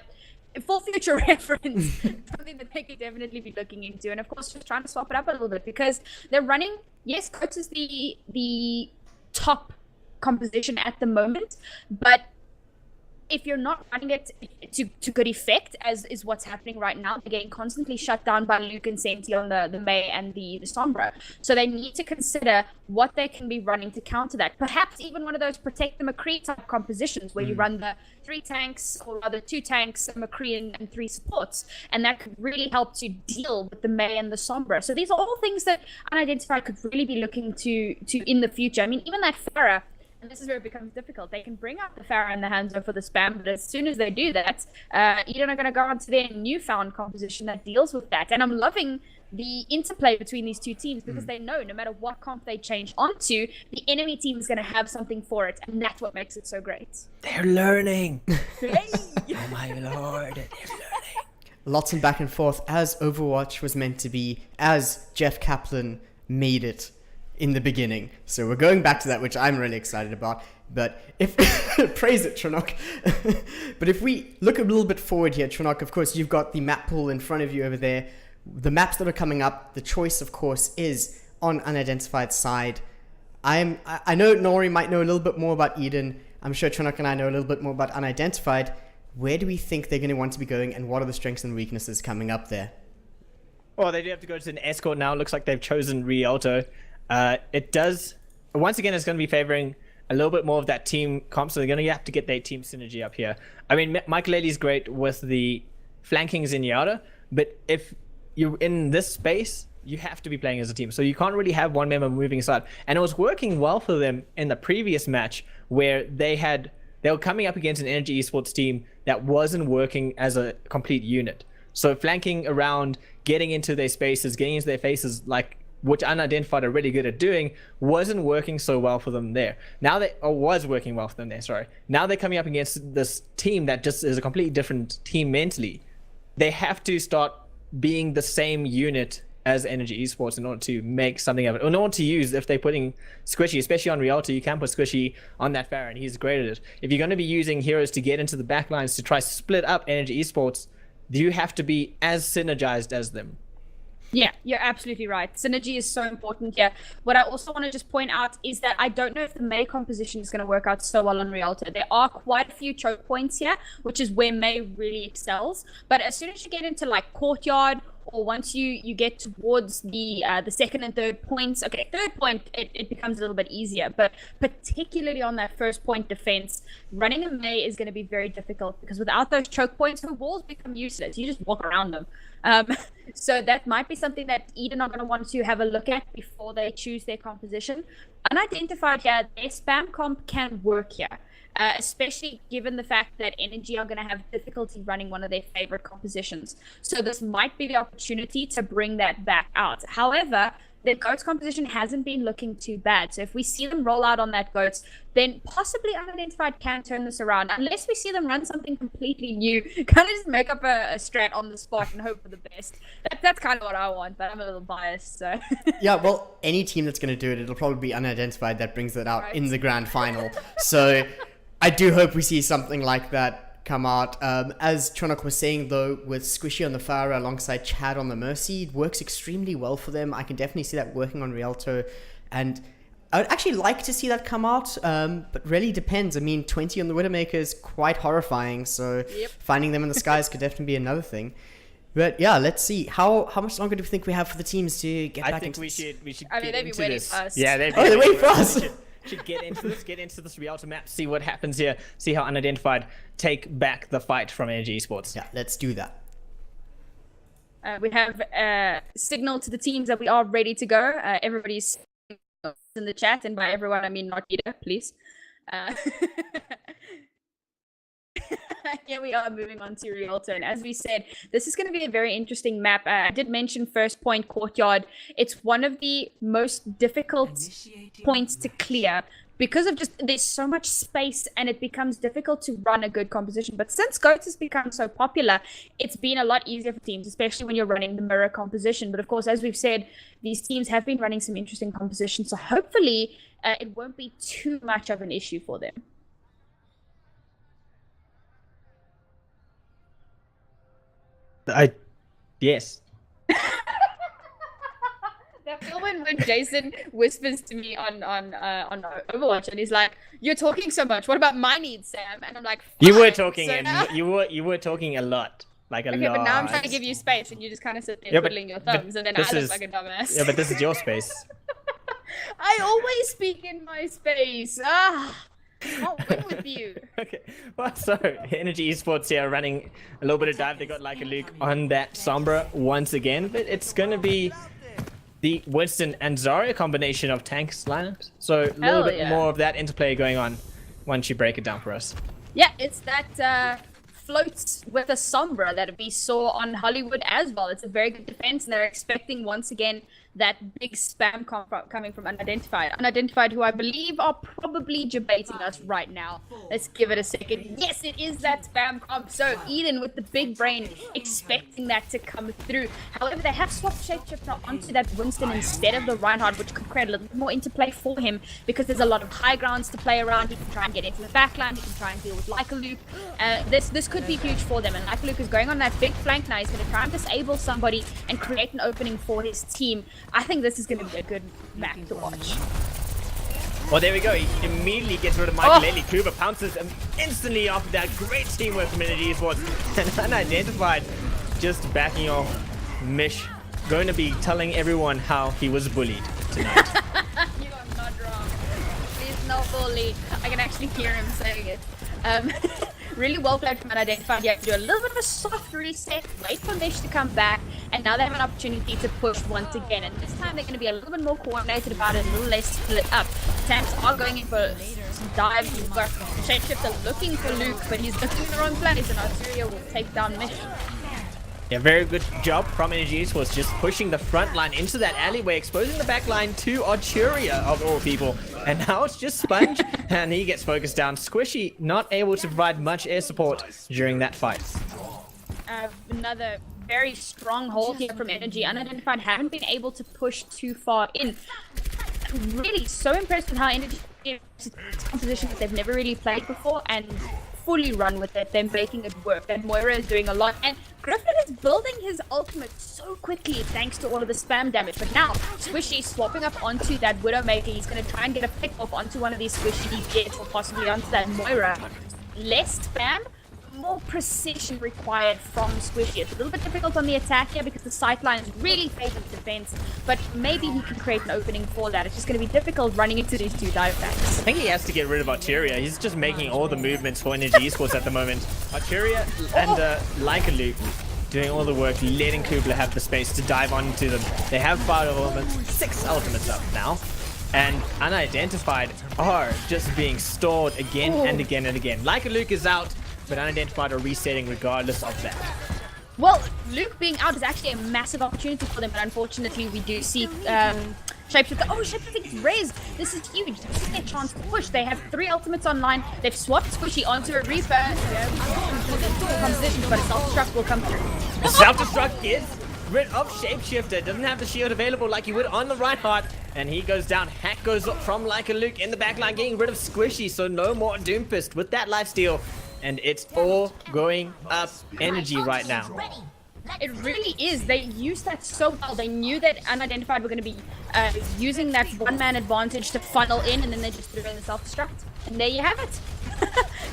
for future reference, something that they could definitely be looking into. And, of course, just trying to swap it up a little bit, because they're running, yes, Coates is the top composition at the moment, but if you're not running it to good effect, as is what's happening right now, they're getting constantly shut down by Luke and Senti on the Mei and the Sombra. So they need to consider what they can be running to counter that. Perhaps even one of those protect the McCree type compositions where you run the 3 tanks, or rather 2 tanks, a McCree and 3 supports, and that could really help to deal with the Mei and the Sombra. So these are all things that Unidentified could really be looking to in the future. I mean, even that Pharah, and this is where it becomes difficult. They can bring out the Pharah and the Hanzo for the spam, but as soon as they do that, Eden are going to go on to their newfound composition that deals with that. And I'm loving the interplay between these two teams, because they know no matter what comp they change onto, the enemy team is going to have something for it, and that's what makes it so great. They're learning. Oh my lord, they're learning. Lots of back and forth, as Overwatch was meant to be, as Jeff Kaplan made it in the beginning. So we're going back to that, which I'm really excited about. But if praise it, Tronok. But if we look a little bit forward here, Tronok, of course, you've got the map pool in front of you over there. The maps that are coming up, the choice, of course, is on Unidentified side. I know Nori might know a little bit more about Eden. I'm sure Tronok and I know a little bit more about Unidentified. Where do we think they're going to want to be going, and what are the strengths and weaknesses coming up there? Well, they do have to go to an escort now. It looks like they've chosen Rialto. It does, once again, it's going to be favoring a little bit more of that team comp, so they're going to have to get their team synergy up here. I mean, Michael Lely's great with the flankings in Yara, but if you're in this space, you have to be playing as a team. So you can't really have one member moving aside. And it was working well for them in the previous match, where they were coming up against an Energy Esports team that wasn't working as a complete unit. So flanking around, getting into their spaces, getting into their faces, like which Unidentified are really good at doing, wasn't working so well for them there. Was working well for them there, sorry. Now they're coming up against this team that just is a completely different team mentally. They have to start being the same unit as Energy Esports in order to make something of it. In order to use, if they're putting Squishy, especially on Rialto, you can put Squishy on that Pharah, and he's great at it. If you're going to be using heroes to get into the backlines to try split up Energy Esports, you have to be as synergized as them. Yeah, you're absolutely right. Synergy is so important here. What I also want to just point out is that I don't know if the Mei composition is going to work out so well on Rialto. There are quite a few choke points here, which is where Mei really excels. But as soon as you get into like Courtyard, or once you get towards the second and third points, okay, third point, it becomes a little bit easier. But particularly on that first point defense, running a Mei is going to be very difficult, because without those choke points, the walls become useless. You just walk around them. So that might be something that Eden are going to want to have a look at before they choose their composition. Unidentified here, their spam comp can work here. Especially given the fact that Energy are going to have difficulty running one of their favorite compositions. So this might be the opportunity to bring that back out. However, their GOATS composition hasn't been looking too bad. So if we see them roll out on that GOATS, then possibly Unidentified can turn this around. Unless we see them run something completely new, kind of just make up a strat on the spot and hope for the best. That's kind of what I want, but I'm a little biased, so. Yeah, well, any team that's going to do it, it'll probably be Unidentified that brings it out Right. in the grand final. So I do hope we see something like that come out. As Chronok was saying though, with Squishy on the Pharah alongside Chad on the Mercy, it works extremely well for them. I can definitely see that working on Rialto, and I would actually like to see that come out, but really depends. I mean, 20 on the Widowmaker is quite horrifying, so finding them in the skies could definitely be another thing. But yeah, let's see. How much longer do we think we have for the teams to get back into this? We should I mean, they'd be waiting for us. Yeah, they'd be they're waiting for us. Should get into this Rialto map, see what happens here, see how Unidentified take back the fight from Energy Esports. Yeah, let's do that. We have a signal to the teams that we are ready to go. Everybody's in the chat, and by everyone I mean not Ida, please. Here we are moving on to Rialto, and as we said, this is going to be a very interesting map. I did mention First Point Courtyard. It's one of the most difficult points to clear because of just there's so much space and it becomes difficult to run a good composition. But since GOAT has become so popular, it's been a lot easier for teams, especially when you're running the mirror composition. But of course, as we've said, these teams have been running some interesting compositions, so hopefully it won't be too much of an issue for them. Yes. That feel when Jason whispers to me on Overwatch and he's like, "You're talking so much. What about my needs, Sam?" And I'm like, you were talking, so and now... you were talking a lot, like a lot. Okay, but now I'm trying to give you space, and you just kind of sit there twiddling your thumbs, and then I look like a dumbass. Yeah, but this is your space. I always speak in my space. Can't win with you. Okay, well, so Energy Esports here running a little bit of dive. They got like a Luke on that Sombra once again, but it's going to be the Winston and Zarya combination of tanks lineups. So a little bit more of that interplay going on once you break it down for us. Yeah, it's that floats with a Sombra that we saw on Hollywood as well. It's a very good defense, and they're expecting once again that big spam coming from Unidentified. Unidentified, who I believe are probably debating us right now. Let's give it a second. Yes, it is that spam comp. So Eden with the big brain, expecting that to come through. However, they have swapped Shapeshifter onto that Winston instead of the Reinhardt, which could create a little bit more interplay for him because there's a lot of high grounds to play around. He can try and get into the backline. He can try and deal with Like a Luke. This could be huge for them. And Like a Luke is going on that big flank now. He's going to try and disable somebody and create an opening for his team. I think this is going to be a good map to watch. Well, there we go. He immediately gets rid of Michael Lely. Kuba pounces instantly off that great teamwork from Energy Esports. And Unidentified just backing off Mish. Going to be telling everyone how he was bullied tonight. You are not wrong. He's not bullied. I can actually hear him saying it. Really well played from Unidentified. You have to do a little bit of a soft reset, wait for Mish to come back, and now they have an opportunity to push once again. And this time they're going to be a little bit more coordinated about it, a little less split up. Tanks are going in for some dives. You've got Shapeshifter looking for Luke, but he's looking in the wrong place, and Arteria will take down Mish. Yeah, very good job from Energy Esports, just pushing the front line into that alleyway, exposing the back line to Arteria of all people. And now it's just Sponge, and he gets focused down. Squishy not able to provide much air support during that fight. Another very strong hold here from Energy. Unidentified haven't been able to push too far in. Really so impressed with how Energy is composition that they've never really played before and fully run with it, then making it work. And Moira is doing a lot, and Griffin is building his ultimate so quickly thanks to all of the spam damage. But now Squishy swapping up onto that Widowmaker. He's going to try and get a pick off onto one of these Squishy DPS or possibly onto that Moira. Less spam, more precision required from Squishy. It's a little bit difficult on the attack here because the sight lines really favor the defense, but maybe he can create an opening for that. It's just going to be difficult running into these two dive attacks. I think he has to get rid of Arteria. He's just making all the movements for Energy Esports at the moment. Arteria and Like a Luke doing all the work, letting Kubler have the space to dive onto them. They have 5 ultimates, 6 ultimates up now. And Unidentified are just being stored again and again and again. Like a Luke is out, but Unidentified are resetting regardless of that. Well, Luke being out is actually a massive opportunity for them, but unfortunately we do see Shapeshifter. Oh, Shapeshifter gets raised. This is huge. This is their chance to push. They have 3 ultimates online. They've swapped Squishy onto a Reaper. Composition, but a self-destruct will come through. Self-destruct is rid of Shapeshifter. Doesn't have the shield available like he would on the Reinhardt. And he goes down. Hack goes up from Like a Luke in the backline, getting rid of Squishy. So no more Doomfist with that lifesteal. And it's all going up energy right now. It really is. They used that so well. They knew that Unidentified were going to be using that one-man advantage to funnel in, and then they just threw in the self-destruct. And there you have it.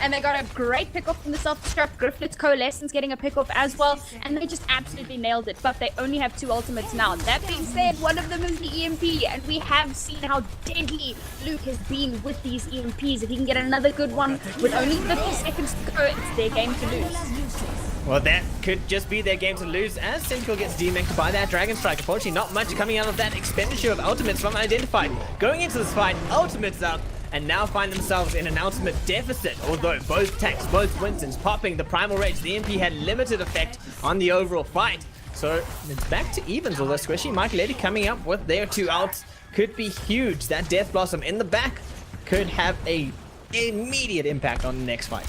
And they got a great pick-off from the self-destruct. Grifflet's Coalescence getting a pick-off as well. And they just absolutely nailed it. But they only have 2 ultimates now. That being said, one of them is the EMP. And we have seen how deadly Luke has been with these EMPs. If he can get another good one with only 50 seconds to go, it's their game to lose. Well, that could just be their game to lose as Central gets demeched by that Dragon Strike. Unfortunately, not much coming out of that expenditure of ultimates from Identified. Going into this fight, ultimates up, and now find themselves in an ultimate deficit. Although both tanks, both Winstons popping the Primal Rage, the EMP had limited effect on the overall fight. So it's back to evens, although Squishy, Michael Eddie coming up with their 2 outs could be huge. That Death Blossom in the back could have a immediate impact on the next fight.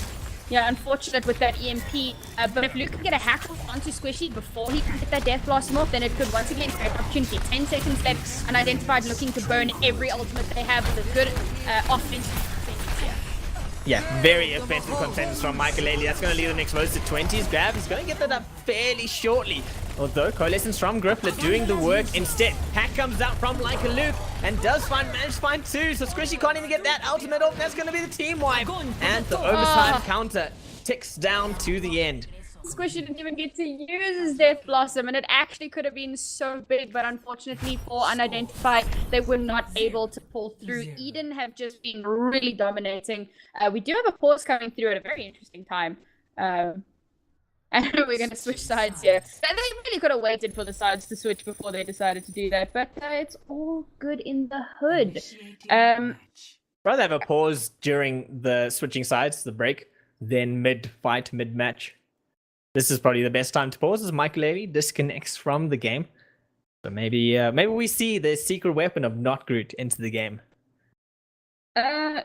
Yeah, unfortunate with that EMP. But if Luke can get a hack off onto Squishy before he can get that Death Blossom off, then it could once again create an opportunity. 10 seconds left, Unidentified looking to burn every ultimate they have with a good offensive defense here. Yeah, very offensive consensus from Michael Ailey. That's going to leave them exposed to 20s grab. He's going to get that up fairly shortly. Although Coalescence from Grifflet doing the work instead. Hack comes out from Like a Luke and does manage to find 2. So Squishy can't even get that ultimate off. That's going to be the team wipe. And the overtime counter ticks down to the end. Squishy didn't even get to use his Death Blossom, and it actually could have been so big, but unfortunately for Unidentified, they were not able to pull through. Eden have just been really dominating. We do have a pause coming through at a very interesting time. And we're going to switch sides here. They really could have waited for the sides to switch before they decided to do that, but it's all good in the hood. Rather have a pause during the switching sides, the break, than mid-fight, mid-match. This is probably the best time to pause as Michael Levy disconnects from the game. So maybe we see the secret weapon of Not Groot into the game.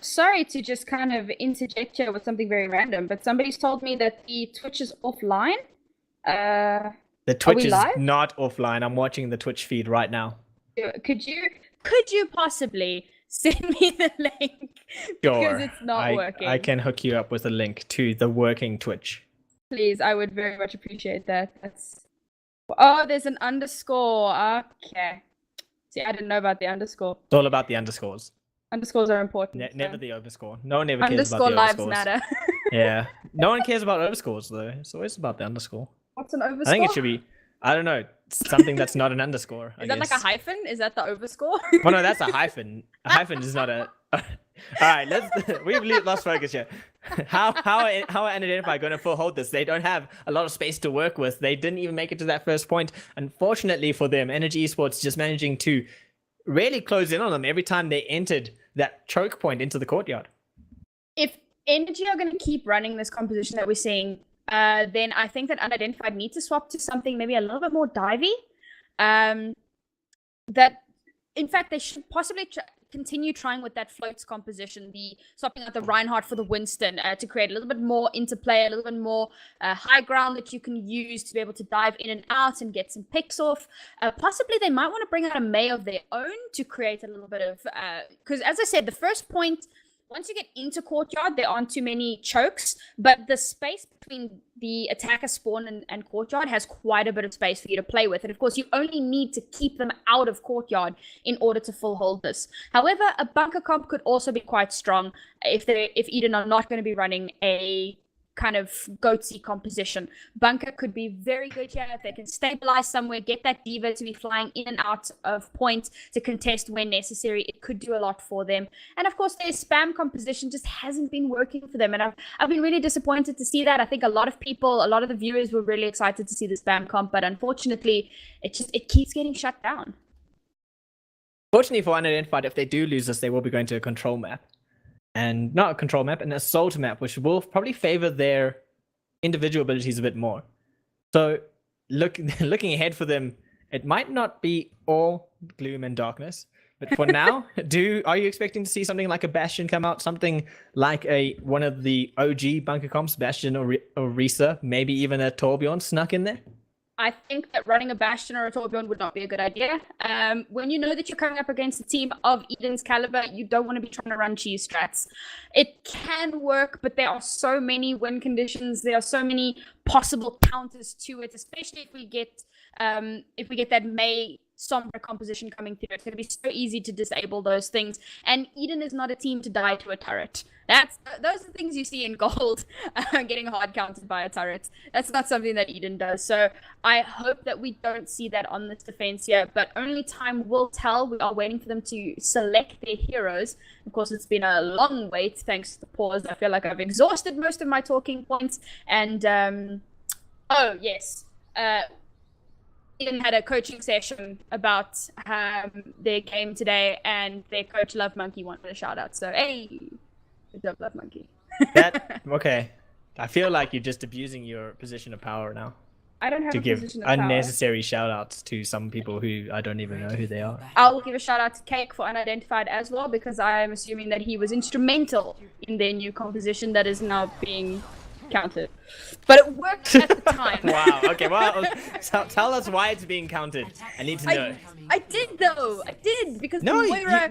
Sorry to just kind of interject here with something very random, but somebody's told me that the Twitch is offline. The Twitch is not offline. I'm watching the Twitch feed right now. Could you possibly send me the link? Sure. Because it's not working. I can hook you up with a link to the working Twitch. Please, I would very much appreciate that. Oh, there's an underscore. Okay. See, I didn't know about the underscore. It's all about the underscores. Underscores are important. Never the overscore. No one ever cares underscore about the overscores. lives matter. Yeah. No one cares about overscores, though. It's always about the underscore. What's an overscore? I think it should be, I don't know, something that's not an underscore. Is that like a hyphen? Is that the overscore? Well, no, that's a hyphen. A hyphen is not a... Alright, we've lost focus here. How are Unidentified going to hold this? They don't have a lot of space to work with. They didn't even make it to that first point. Unfortunately for them, Energy Esports just managing to really close in on them every time they entered that choke point into the courtyard. If Energy are going to keep running this composition that we're seeing, then I think that Unidentified need to swap to something maybe a little bit more divey. That, in fact, they should possibly continue trying with that floats composition, the swapping out the Reinhardt for the Winston to create a little bit more interplay, a little bit more high ground that you can use to be able to dive in and out and get some picks off. Possibly they might want to bring out a May of their own to create a little bit of, because as I said, the first point, once you get into courtyard, there aren't too many chokes, but the space between the attacker spawn and courtyard has quite a bit of space for you to play with. And of course, you only need to keep them out of courtyard in order to full hold this. However, a bunker comp could also be quite strong if Eden are not going to be running a kind of goatsy composition. Bunker could be very good here if they can stabilize somewhere, get that diva to be flying in and out of point to contest when necessary. It could do a lot for them. And of course, their spam composition just hasn't been working for them, and I've been really disappointed to see that. I think a lot of the viewers were really excited to see the spam comp, but unfortunately it keeps getting shut down. Fortunately for Unidentified, if they do lose this, they will be going to a control map. And not a control map, an assault map, which will probably favor their individual abilities a bit more. So looking ahead for them, it might not be all gloom and darkness, but for now, are you expecting to see something like a Bastion come out, something like one of the OG bunker comps, Bastion or Risa, maybe even a Torbjorn snuck in there? I think that running a Bastion or a Torbjorn would not be a good idea. When you know that you're coming up against a team of Eden's caliber, you don't want to be trying to run cheese strats. It can work, but there are so many win conditions. There are so many possible counters to it, especially if we get that May Sombra composition coming through. It's going to be so easy to disable those things. And Eden is not a team to die to a turret. Those are things you see in gold, getting hard counted by a turret. That's not something that Eden does. So I hope that we don't see that on this defense here, but only time will tell. We are waiting for them to select their heroes. Of course, it's been a long wait thanks to the pause. I feel like I've exhausted most of my talking points. And, oh, yes. Eden had a coaching session about their game today, and their coach, Love Monkey, wanted a shout out. So, hey, good job, Love Monkey. Okay. I feel like you're just abusing your position of power now. I don't have to a give position of power. unnecessary shout outs to some people who I don't even know who they are. I'll give a shout out to Cake for Unidentified as well, because I'm assuming that he was instrumental in their new composition that is now being counted. But it worked at the time. Wow, okay, well, tell us why it's being counted. I need to know. I did though. I did, because No, the Moira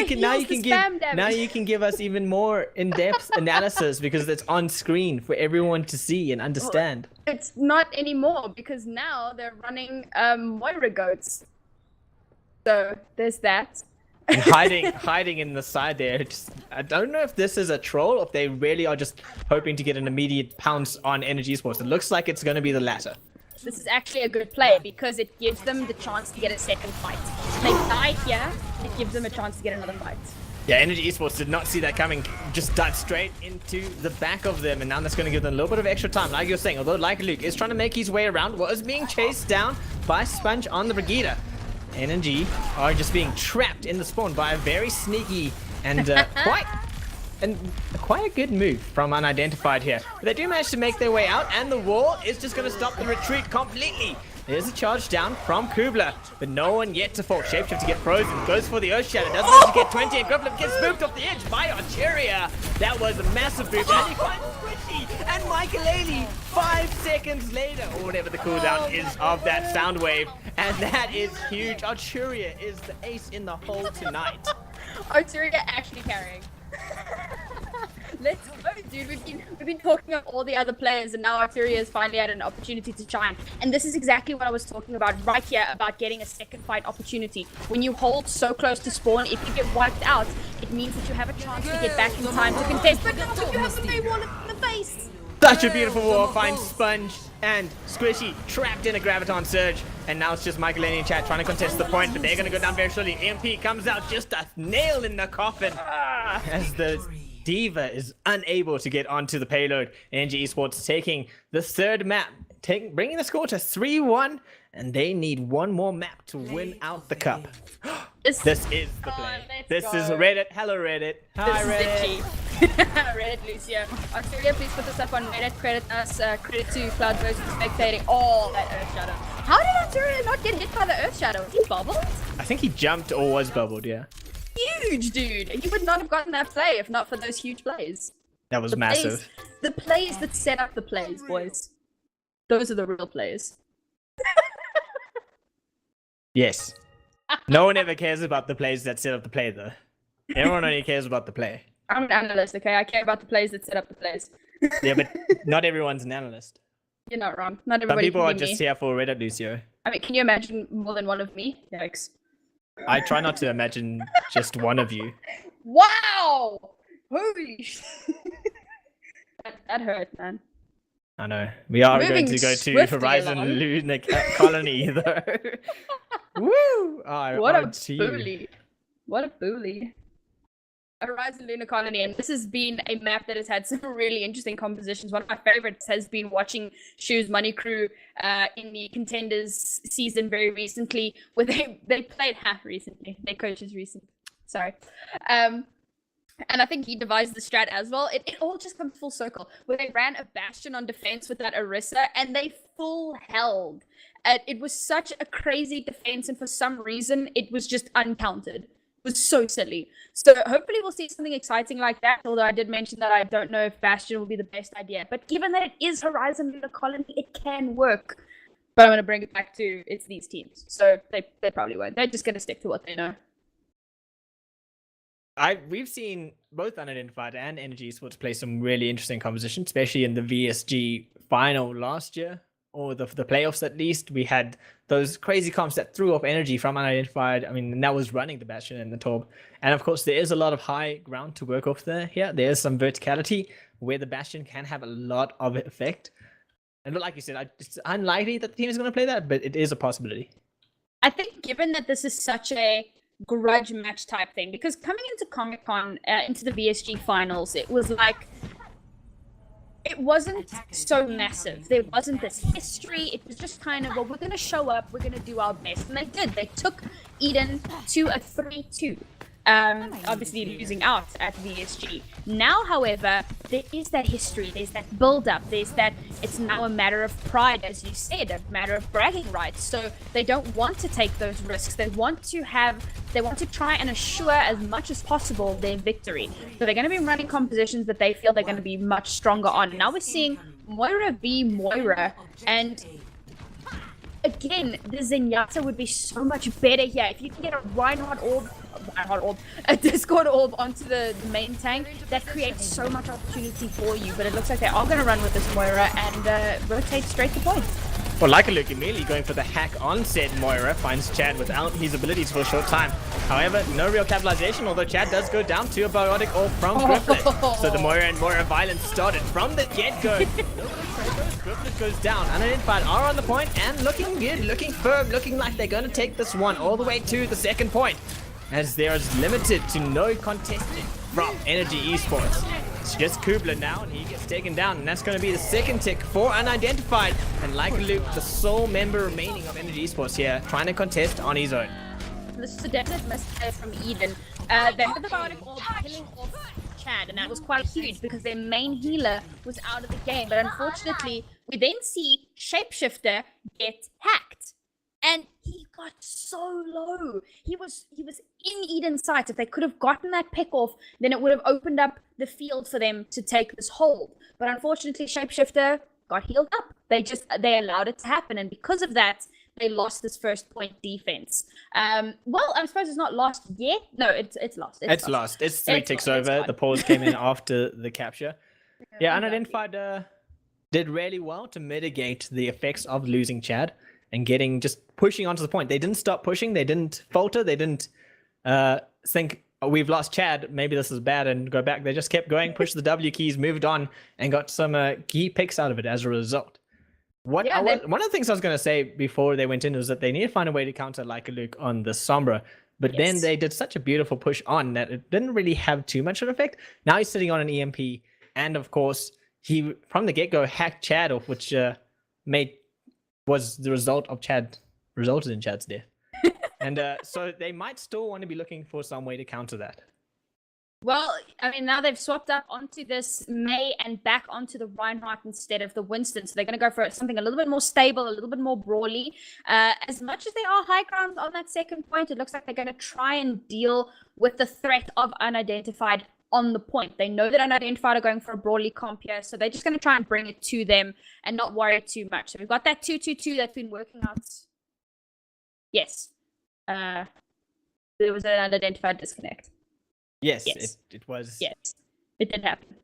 heals the spam damage. now you can give us even more in-depth analysis because it's on screen for everyone to see and understand. It's not anymore, because now they're running Moira goats. So there's that. And hiding in the side there. I don't know if this is a troll or if they really are just hoping to get an immediate pounce on Energy Sports. It looks like it's going to be the latter. This is actually a good play because it gives them the chance to get a second fight. If they die here, it gives them a chance to get another fight. Yeah, Energy Esports did not see that coming. Just dived straight into the back of them, and now that's going to give them a little bit of extra time. Like you're saying, although like Luke is trying to make his way around, was being chased down by Sponge on the Brigida. NNG are just being trapped in the spawn by a very sneaky and quite a good move from Unidentified here. But they do manage to make their way out, and the wall is just going to stop the retreat completely. There's a charge down from Kubler, but no one yet to fall. Shapeshift to get frozen, goes for the Earth Shadow, doesn't manage to get 20, and Griffin gets spooked off the edge by Archeria. That was a massive boop, and he finds Squishy and Michael 5 seconds later, or whatever the cooldown is of that sound wave, and that is huge. Archeria is the ace in the hole tonight. Archeria actually carrying. Let's go, dude. We've been talking of all the other players, and now Archeria has finally had an opportunity to shine. And this is exactly what I was talking about right here, about getting a second fight opportunity. When you hold so close to spawn, if you get wiped out, it means that you have a chance to get back in time to contest. But now you have the May wall in the face. Such a beautiful wall, finds Sponge and Squishy trapped in a Graviton Surge. And now it's just Michael in chat trying to contest the point, but they're going to go down very slowly. EMP comes out, just a nail in the coffin. As the Diva is unable to get onto the payload. NG Esports taking the third map, bringing the score to 3-1, and they need one more map to win out the cup. This is the play. This is Reddit. Hello, Reddit. Hi, Reddit. Reddit Lucio. Australia, please put this up on Reddit. Credit us. Credit to Cloudburst for spectating all that Earth Shadow. How did Australia not get hit by the Earth Shadow? He bubbled? I think he jumped or was bubbled, yeah. Huge, dude. He would not have gotten that play if not for those huge plays. That was massive. The plays that set up the plays, boys. Those are the real plays. Yes. No one ever cares about the plays that set up the play, though. Everyone only cares about the play. I'm an analyst, okay? I care about the plays that set up the plays. Yeah, but not everyone's an analyst. You're not wrong. Not Some everybody people can are be just me. here for Reddit, Lucio. I mean, can you imagine more than one of me? Yikes. I try not to imagine just one of you. Wow! Holy shit. that hurt, man. I know. We are Moving going to go to swiftly Horizon along. Lunar Colony, though. Woo! Oh, What a RT. bully. What a bully. Horizon Lunar Colony, and this has been a map that has had some really interesting compositions. One of my favorites has been watching Shoes Money Crew in the Contenders season very recently, where they played recently. Their coaches recently. Sorry. And I think he devised the strat as well. It all just comes full circle, where they ran a Bastion on defense with that Orisa, and they full held. It was such a crazy defense, and for some reason, it was just uncounted. It was so silly. So hopefully we'll see something exciting like that, although I did mention that I don't know if Bastion will be the best idea. But given that it is Horizon Lunar Colony, it can work. But I'm going to bring it back to it's these teams. So they probably won't. They're just going to stick to what they know. We've seen both Unidentified and Energy Esports play some really interesting competition, especially in the VSG final last year, or the playoffs at least. We had those crazy comps that threw off Energy from Unidentified. I mean, that was running the Bastion and the Torb. And of course, there is a lot of high ground to work off there. Here, there is some verticality where the Bastion can have a lot of effect. And like you said, it's unlikely that the team is going to play that, but it is a possibility. I think given that this is such a grudge match type thing, because coming into Comic-Con, into the VSG finals, it was like, it wasn't so massive. There wasn't this history. It was just kind of, well, we're going to show up, we're going to do our best. And they did. They took Eden to a 3-2. Obviously losing out at VSG. Now, however, there is that history, there's that build-up, there's that, it's now a matter of pride, as you said, a matter of bragging rights. So they don't want to take those risks. They want to try and assure as much as possible their victory. So they're going to be running compositions that they feel they're going to be much stronger on. Now we're seeing Moira v Moira, and again, the Zenyatta would be so much better here. If you can get a Reinhardt orb, a Discord orb onto the main tank, that creates so much opportunity for you. But it looks like they are going to run with this Moira and rotate straight to point. Well, like a Luke immediately going for the hack on said Moira, finds Chad without his abilities for a short time. However, no real capitalization, although Chad does go down to a biotic orb from Grifflet. So the Moira and Moira violence started from the get-go. Grifflet goes down. Unidentified are on the point and looking good, looking firm, looking like they're going to take this one all the way to the second point, as there is limited to no contesting from Energy Esports. It's just Kubler now, and he gets taken down, and that's going to be the second tick for Unidentified. And like Luke, the sole member remaining of Energy Esports here, trying to contest on his own. This is a definite misplay from Eden. They had the biotic orb killing off Chad, and that was quite huge because their main healer was out of the game. But unfortunately, we then see Shapeshifter get hacked. And he got so low. He was in Eden's sight. If they could have gotten that pick off, then it would have opened up the field for them to take this hold. But unfortunately, Shapeshifter got healed up. They allowed it to happen, and because of that, they lost this first point defense. Well, I suppose it's not lost yet. No, it's lost. It's lost. It's three ticks over. The pause came in after the capture. Yeah, Unidentified did really well to mitigate the effects of losing Chad and pushing onto the point. They didn't stop pushing. They didn't falter. They didn't think, oh, we've lost Chad, maybe this is bad, and go back. They just kept going, pushed the W keys, moved on, and got some key picks out of it as a result. One of the things I was going to say before they went in was that they need to find a way to counter like a Luke on the Sombra. But then they did such a beautiful push on that it didn't really have too much of an effect. Now he's sitting on an EMP, and of course, he, from the get-go, hacked Chad off, which was the resulted in Chad's death. And so they might still want to be looking for some way to counter that. Well, I mean, now they've swapped up onto this May and back onto the Reinhardt instead of the Winston. So they're going to go for something a little bit more stable, a little bit more brawly. As much as they are high ground on that second point, it looks like they're going to try and deal with the threat of Unidentified on the point. They know that Unidentified are going for a brawly comp here, so they're just going to try and bring it to them and not worry too much. So we've got that 2-2-2 that's been working out. Yes. There was an Unidentified disconnect. Yes. It was. Yes, it did happen.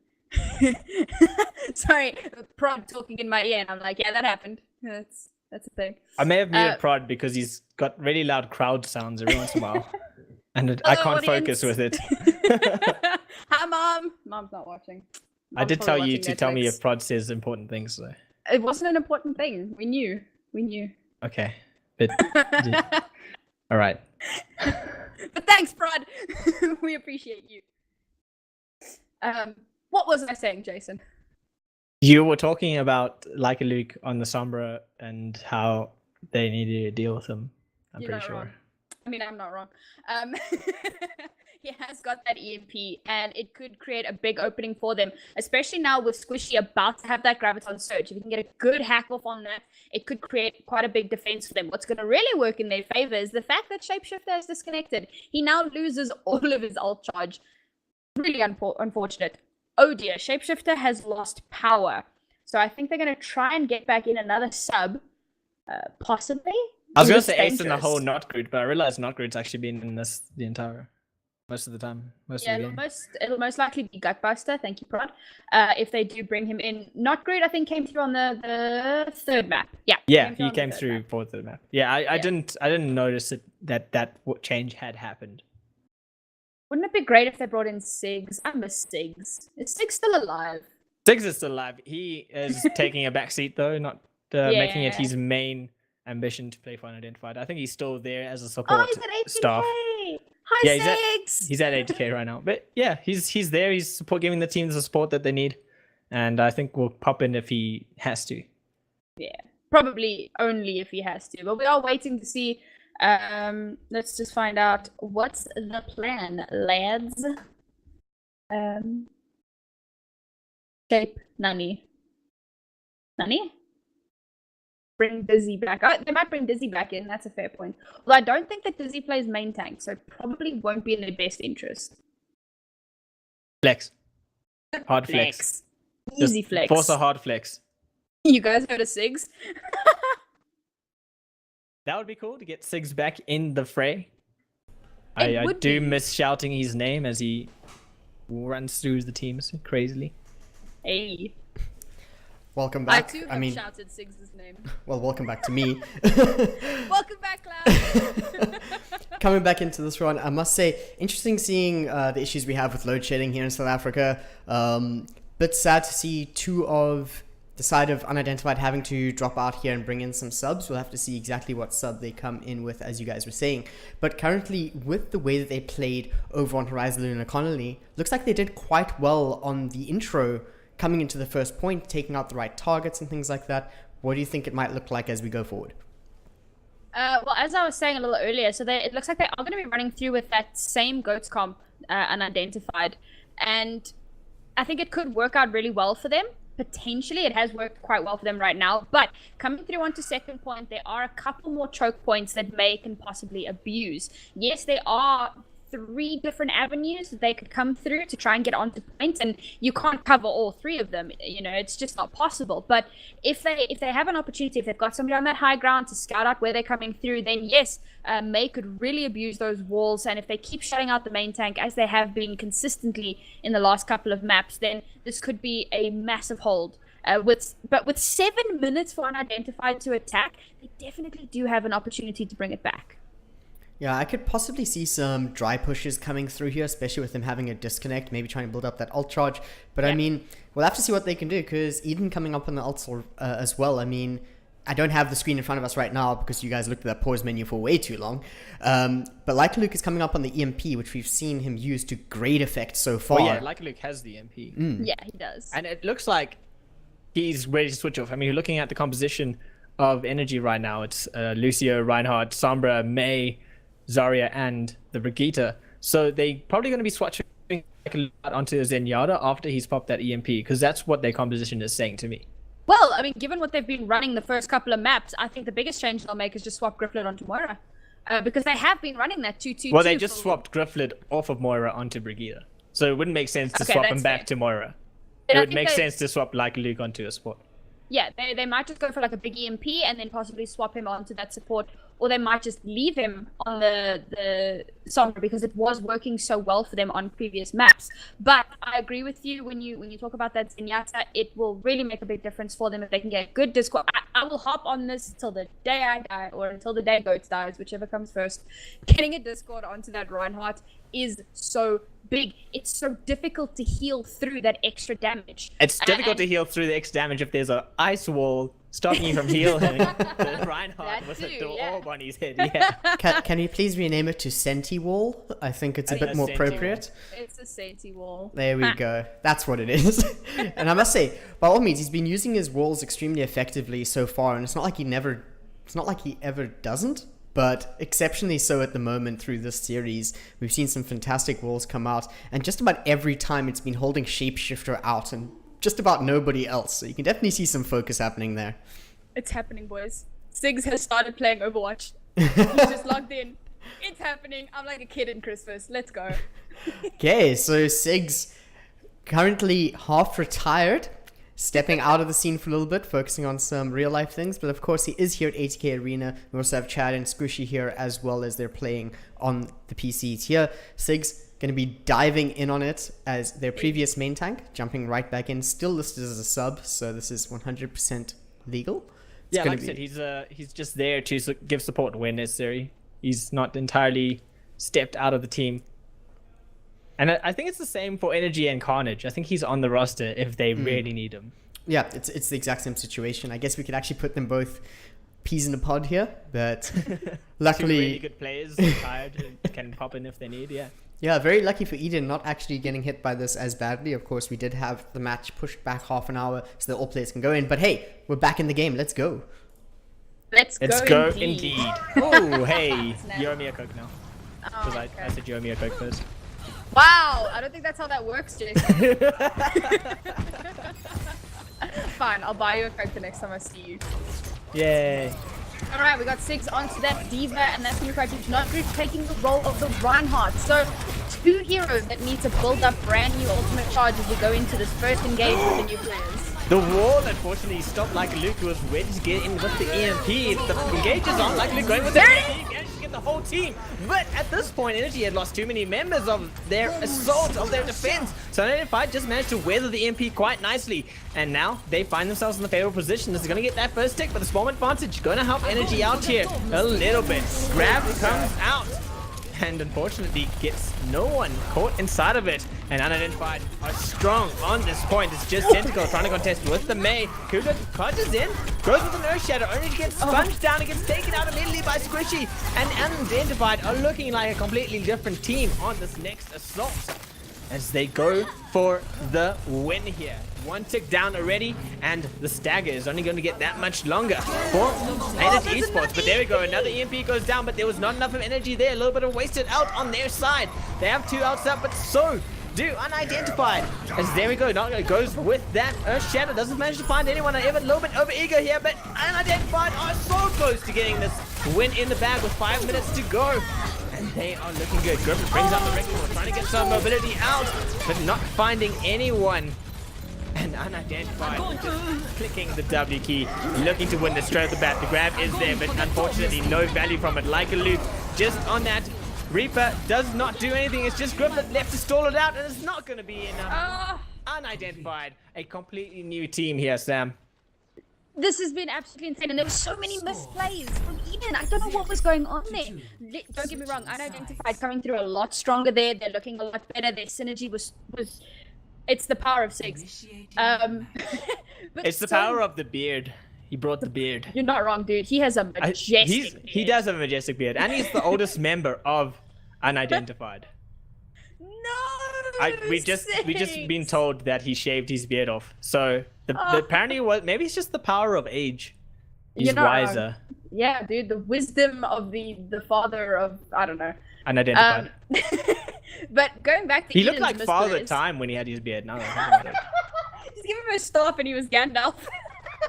Sorry, Prod talking in my ear, and I'm like, yeah, that happened. That's a thing. I may have muted Prod because he's got really loud crowd sounds every once in a while. And I can't focus with it. Hi, Mom. Mom's not watching. I did tell you to tell me if Prod says important things, though. It wasn't an important thing. We knew. Okay. But all right. But thanks, Prod. We appreciate you. What was I saying, Jason? You were talking about like a Luke on the Sombra and how they needed to deal with him. I'm You're pretty sure. Wrong. I mean, I'm not wrong. He has got that EMP, and it could create a big opening for them, especially now with Squishy about to have that Graviton Surge. If you can get a good hack off on that, it could create quite a big defense for them. What's going to really work in their favor is the fact that Shapeshifter is disconnected. He now loses all of his ult charge. Really unfortunate. Oh dear, Shapeshifter has lost power. So I think they're going to try and get back in another sub. Possibly. I was He gonna looks say Ace in the whole dangerous. not grid, but I realized not grid's actually been in this the entire most of the time, most Yeah, of the game. it'll most likely be Gutbuster. Thank you, Prod. If they do bring him in, not great. I think came through on the third map. Yeah. Yeah, through he on the came third through map. for the map. Yeah, I Yeah. didn't notice that change had happened. Wouldn't it be great if they brought in Sigs? I miss Sigs. Is Sigs still alive? Six is still alive. He is taking a back seat though, not making it Yeah. his main ambition to play for Unidentified. I think he's still there as a Oh, support he's at 18K. staff. Hi, Yeah, Sigs. he's at 80k right now. But yeah, he's there. He's giving the team the support that they need, and I think we'll pop in if he has to. Yeah, probably only if he has to. But we are waiting to see. Let's just find out what's the plan, lads. Shape Nani. Bring Dizzy back. Oh, they might bring Dizzy back in. That's a fair point. Well, I don't think that Dizzy plays main tank, so probably won't be in their best interest. Flex, hard flex, Easy Just flex. force a hard flex. You guys heard of Sigs? That would be cool to get Sigs back in the fray. It I would do be. miss shouting his name as he runs through the teams crazily. Hey. Welcome I back. too have I mean, shouted Sigs' name. well, welcome back to me. Welcome back, Cloud. Coming back into this run, I must say, interesting seeing the issues we have with load shedding here in South Africa. Bit sad to see two of the side of Unidentified having to drop out here and bring in some subs. We'll have to see exactly what sub they come in with, as you guys were saying. But currently, with the way that they played over on Horizon Luna Connolly, looks like they did quite well on the intro, coming into the first point, taking out the right targets and things like that. What do you think it might look like as we go forward? Well, as I was saying a little earlier, so it looks like they are going to be running through with that same goats comp, Unidentified, and I think it could work out really well for them. Potentially, it has worked quite well for them right now, but coming through onto second point, there are a couple more choke points that May can possibly abuse. Yes, there are 3 different avenues that they could come through to try and get onto points, and you can't cover all 3 of them. You know, it's just not possible. But if they have an opportunity, if they've got somebody on that high ground to scout out where they're coming through, then yes, May could really abuse those walls. And if they keep shutting out the main tank as they have been consistently in the last couple of maps, then this could be a massive hold. But with 7 minutes for Unidentified to attack, they definitely do have an opportunity to bring it back. Yeah, I could possibly see some dry pushes coming through here, especially with them having a disconnect, maybe trying to build up that ult charge. But Yeah. I mean, we'll have to see what they can do, because Eden coming up on the ults as well. I mean, I don't have the screen in front of us right now because you guys looked at that pause menu for way too long. But Like Luke is coming up on the EMP, which we've seen him use to great effect so far. Oh yeah, like Luke has the MP. Yeah, he does. And it looks like he's ready to switch off. I mean, you're looking at the composition of energy right now. It's Lucio, Reinhardt, Sombra, May, Zarya, and the Brigitte. So they probably going to be switching onto Zenyatta after he's popped that EMP, because that's what their composition is saying to me. Well, I mean, given what they've been running the first couple of maps, I think the biggest change they'll make is just swap Grifflet onto Moira. Because they have been running that 2-2-2. Well, they just swapped Grifflet off of Moira onto Brigitte. So it wouldn't make sense to swap him that's back fair. to Moira. Then It I would think make they- sense to swap like Luke onto a support. Yeah, they might just go for like a big EMP and then possibly swap him onto that support, or they might just leave him on the Sombra because it was working so well for them on previous maps. But I agree with you when you talk about that Zenyatta, it will really make a big difference for them if they can get a good Discord. I will hop on this till the day I die, or until the day Goats dies, whichever comes first. Getting a Discord onto that Reinhardt is so big. It's so difficult to heal through that extra damage. It's difficult to heal through the X damage if there's an ice wall stopping you from healing. The Reinhardt That with too, a dual yeah. orb on his head. Yeah. Can we please rename it to Senti Wall? I think it's a bit think more it's Senti appropriate. It's a safety wall. There we go. That's what it is. And I must say, by all means, he's been using his walls extremely effectively so far, and it's not like he ever doesn't, but exceptionally so at the moment through this series. We've seen some fantastic walls come out, and just about every time it's been holding Shapeshifter out and just about nobody else. So you can definitely see some focus happening there. It's happening, boys. Sigs has started playing Overwatch. He's just logged in. It's happening. I'm like a kid in Christmas. Let's go. Okay, so Sigs currently half retired. stepping out of the scene for a little bit, focusing on some real life things. But of course, he is here at ATK Arena. We also have Chad and Squishy here, as well as they're playing on the PCs here. Sig's going to be diving in on it as their previous main tank, jumping right back in, still listed as a sub, so this is 100% legal. It's like I said, he's just there to give support when necessary. He's not entirely stepped out of the team. And I think it's the same for Energy and Carnage. I think he's on the roster if they really need him. Yeah, it's the exact same situation. I guess we could actually put them both peas in a pod here, but luckily... Two really good players, tired, can pop in if they need, yeah. Yeah, very lucky for Eden not actually getting hit by this as badly. Of course, we did have the match pushed back half an hour so that all players can go in. But hey, we're back in the game. Let's go. Let's go indeed. Oh, hey. You owe me a Coke now. Because I said you owe me a Coke first. Wow, I don't think that's how that works, Jason. Fine, I'll buy you a Coke the next time I see you. Yay. Alright, we got 6 onto that Diva, and that's new character not group taking the role of the Reinhardt. So, 2 heroes that need to build up brand new ultimate charge as we go into this first engage with the new players. The wall, unfortunately, stopped like Luke, who was wedged get in with the EMP. The engage is on, like Luke going with the EMP, managed to get the whole team. But at this point, Energy had lost too many members of their assault, of their defense. So Unidentified just managed to weather the EMP quite nicely. And now they find themselves in the favorable position. This is going to get that first tick, but the swarm advantage going to help Energy out here a little bit. Grab comes out. And unfortunately gets no one caught inside of it. And Unidentified are strong on this point. It's just Tentacle trying to contest with the Mei. Kuga charges in, goes with an Earth Shadow, only to get sponged down and gets taken out immediately by Squishy. And Unidentified are looking like a completely different team on this next assault as they go for the win here. 1 tick down already, and the stagger is only going to get that much longer for Energy Esports. But there we go, another EMP goes down, but there was not enough of energy there. A little bit of wasted out on their side. They have 2 outs up, but so do Unidentified. As there we go, Naga goes with that Earth Shadow. Doesn't manage to find anyone. A little bit over eager here, but Unidentified are so close to getting this win in the bag with 5 minutes to go. And they are looking good. Griffin brings out the Rector, trying to get some mobility out, but not finding anyone. And Unidentified just clicking the W key, looking to win this straight off the bat. The grab is there, but unfortunately no value from it. Like a Luke, just on that. Reaper does not do anything. It's just Griffin left to stall it out, and it's not going to be enough. Unidentified, a completely new team here, Sam. This has been absolutely insane, and there were so many misplays from Eden. I don't know what was going on there. Don't get me wrong, Unidentified coming through a lot stronger there. They're looking a lot better. Their synergy was it's the power of Sig. It's the power of the beard. He brought the beard. You're not wrong, dude. He has a majestic beard. He does have a majestic beard, and he's the oldest member of Unidentified. No. We just been told that he shaved his beard off. So apparently, maybe it's just the power of age. He's wiser. Yeah, dude. The wisdom of the father of I don't know. Unidentified. But going back to he looked like Father Time when he had his beard. No, just give him a staff and he was Gandalf.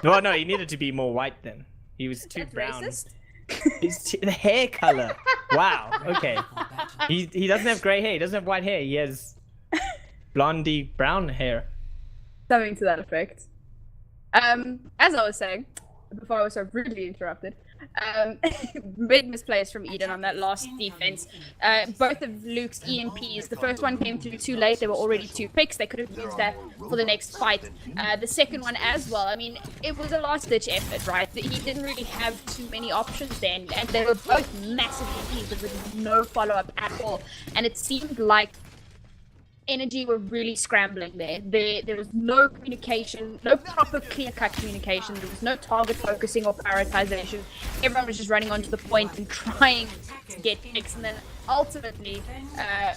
No, he needed to be more white then. He was too brown. Racist? The hair color. Wow. Okay. He doesn't have gray hair. He doesn't have white hair. He has blondie brown hair. Something to that effect. As I was saying before I was so rudely interrupted. Big misplays from Eden on that last defense. Both of Luke's EMPs, the first one came through too late. There were already 2 picks. They could have used that for the next fight. The second one as well. I mean, it was a last-ditch effort, right? He didn't really have too many options then, and they were both massive EMPs with no follow-up at all. And it seemed like Energy were really scrambling there. There was no communication, no proper clear-cut communication. There was no target focusing or prioritization. Everyone was just running onto the point and trying to get picks. And then ultimately,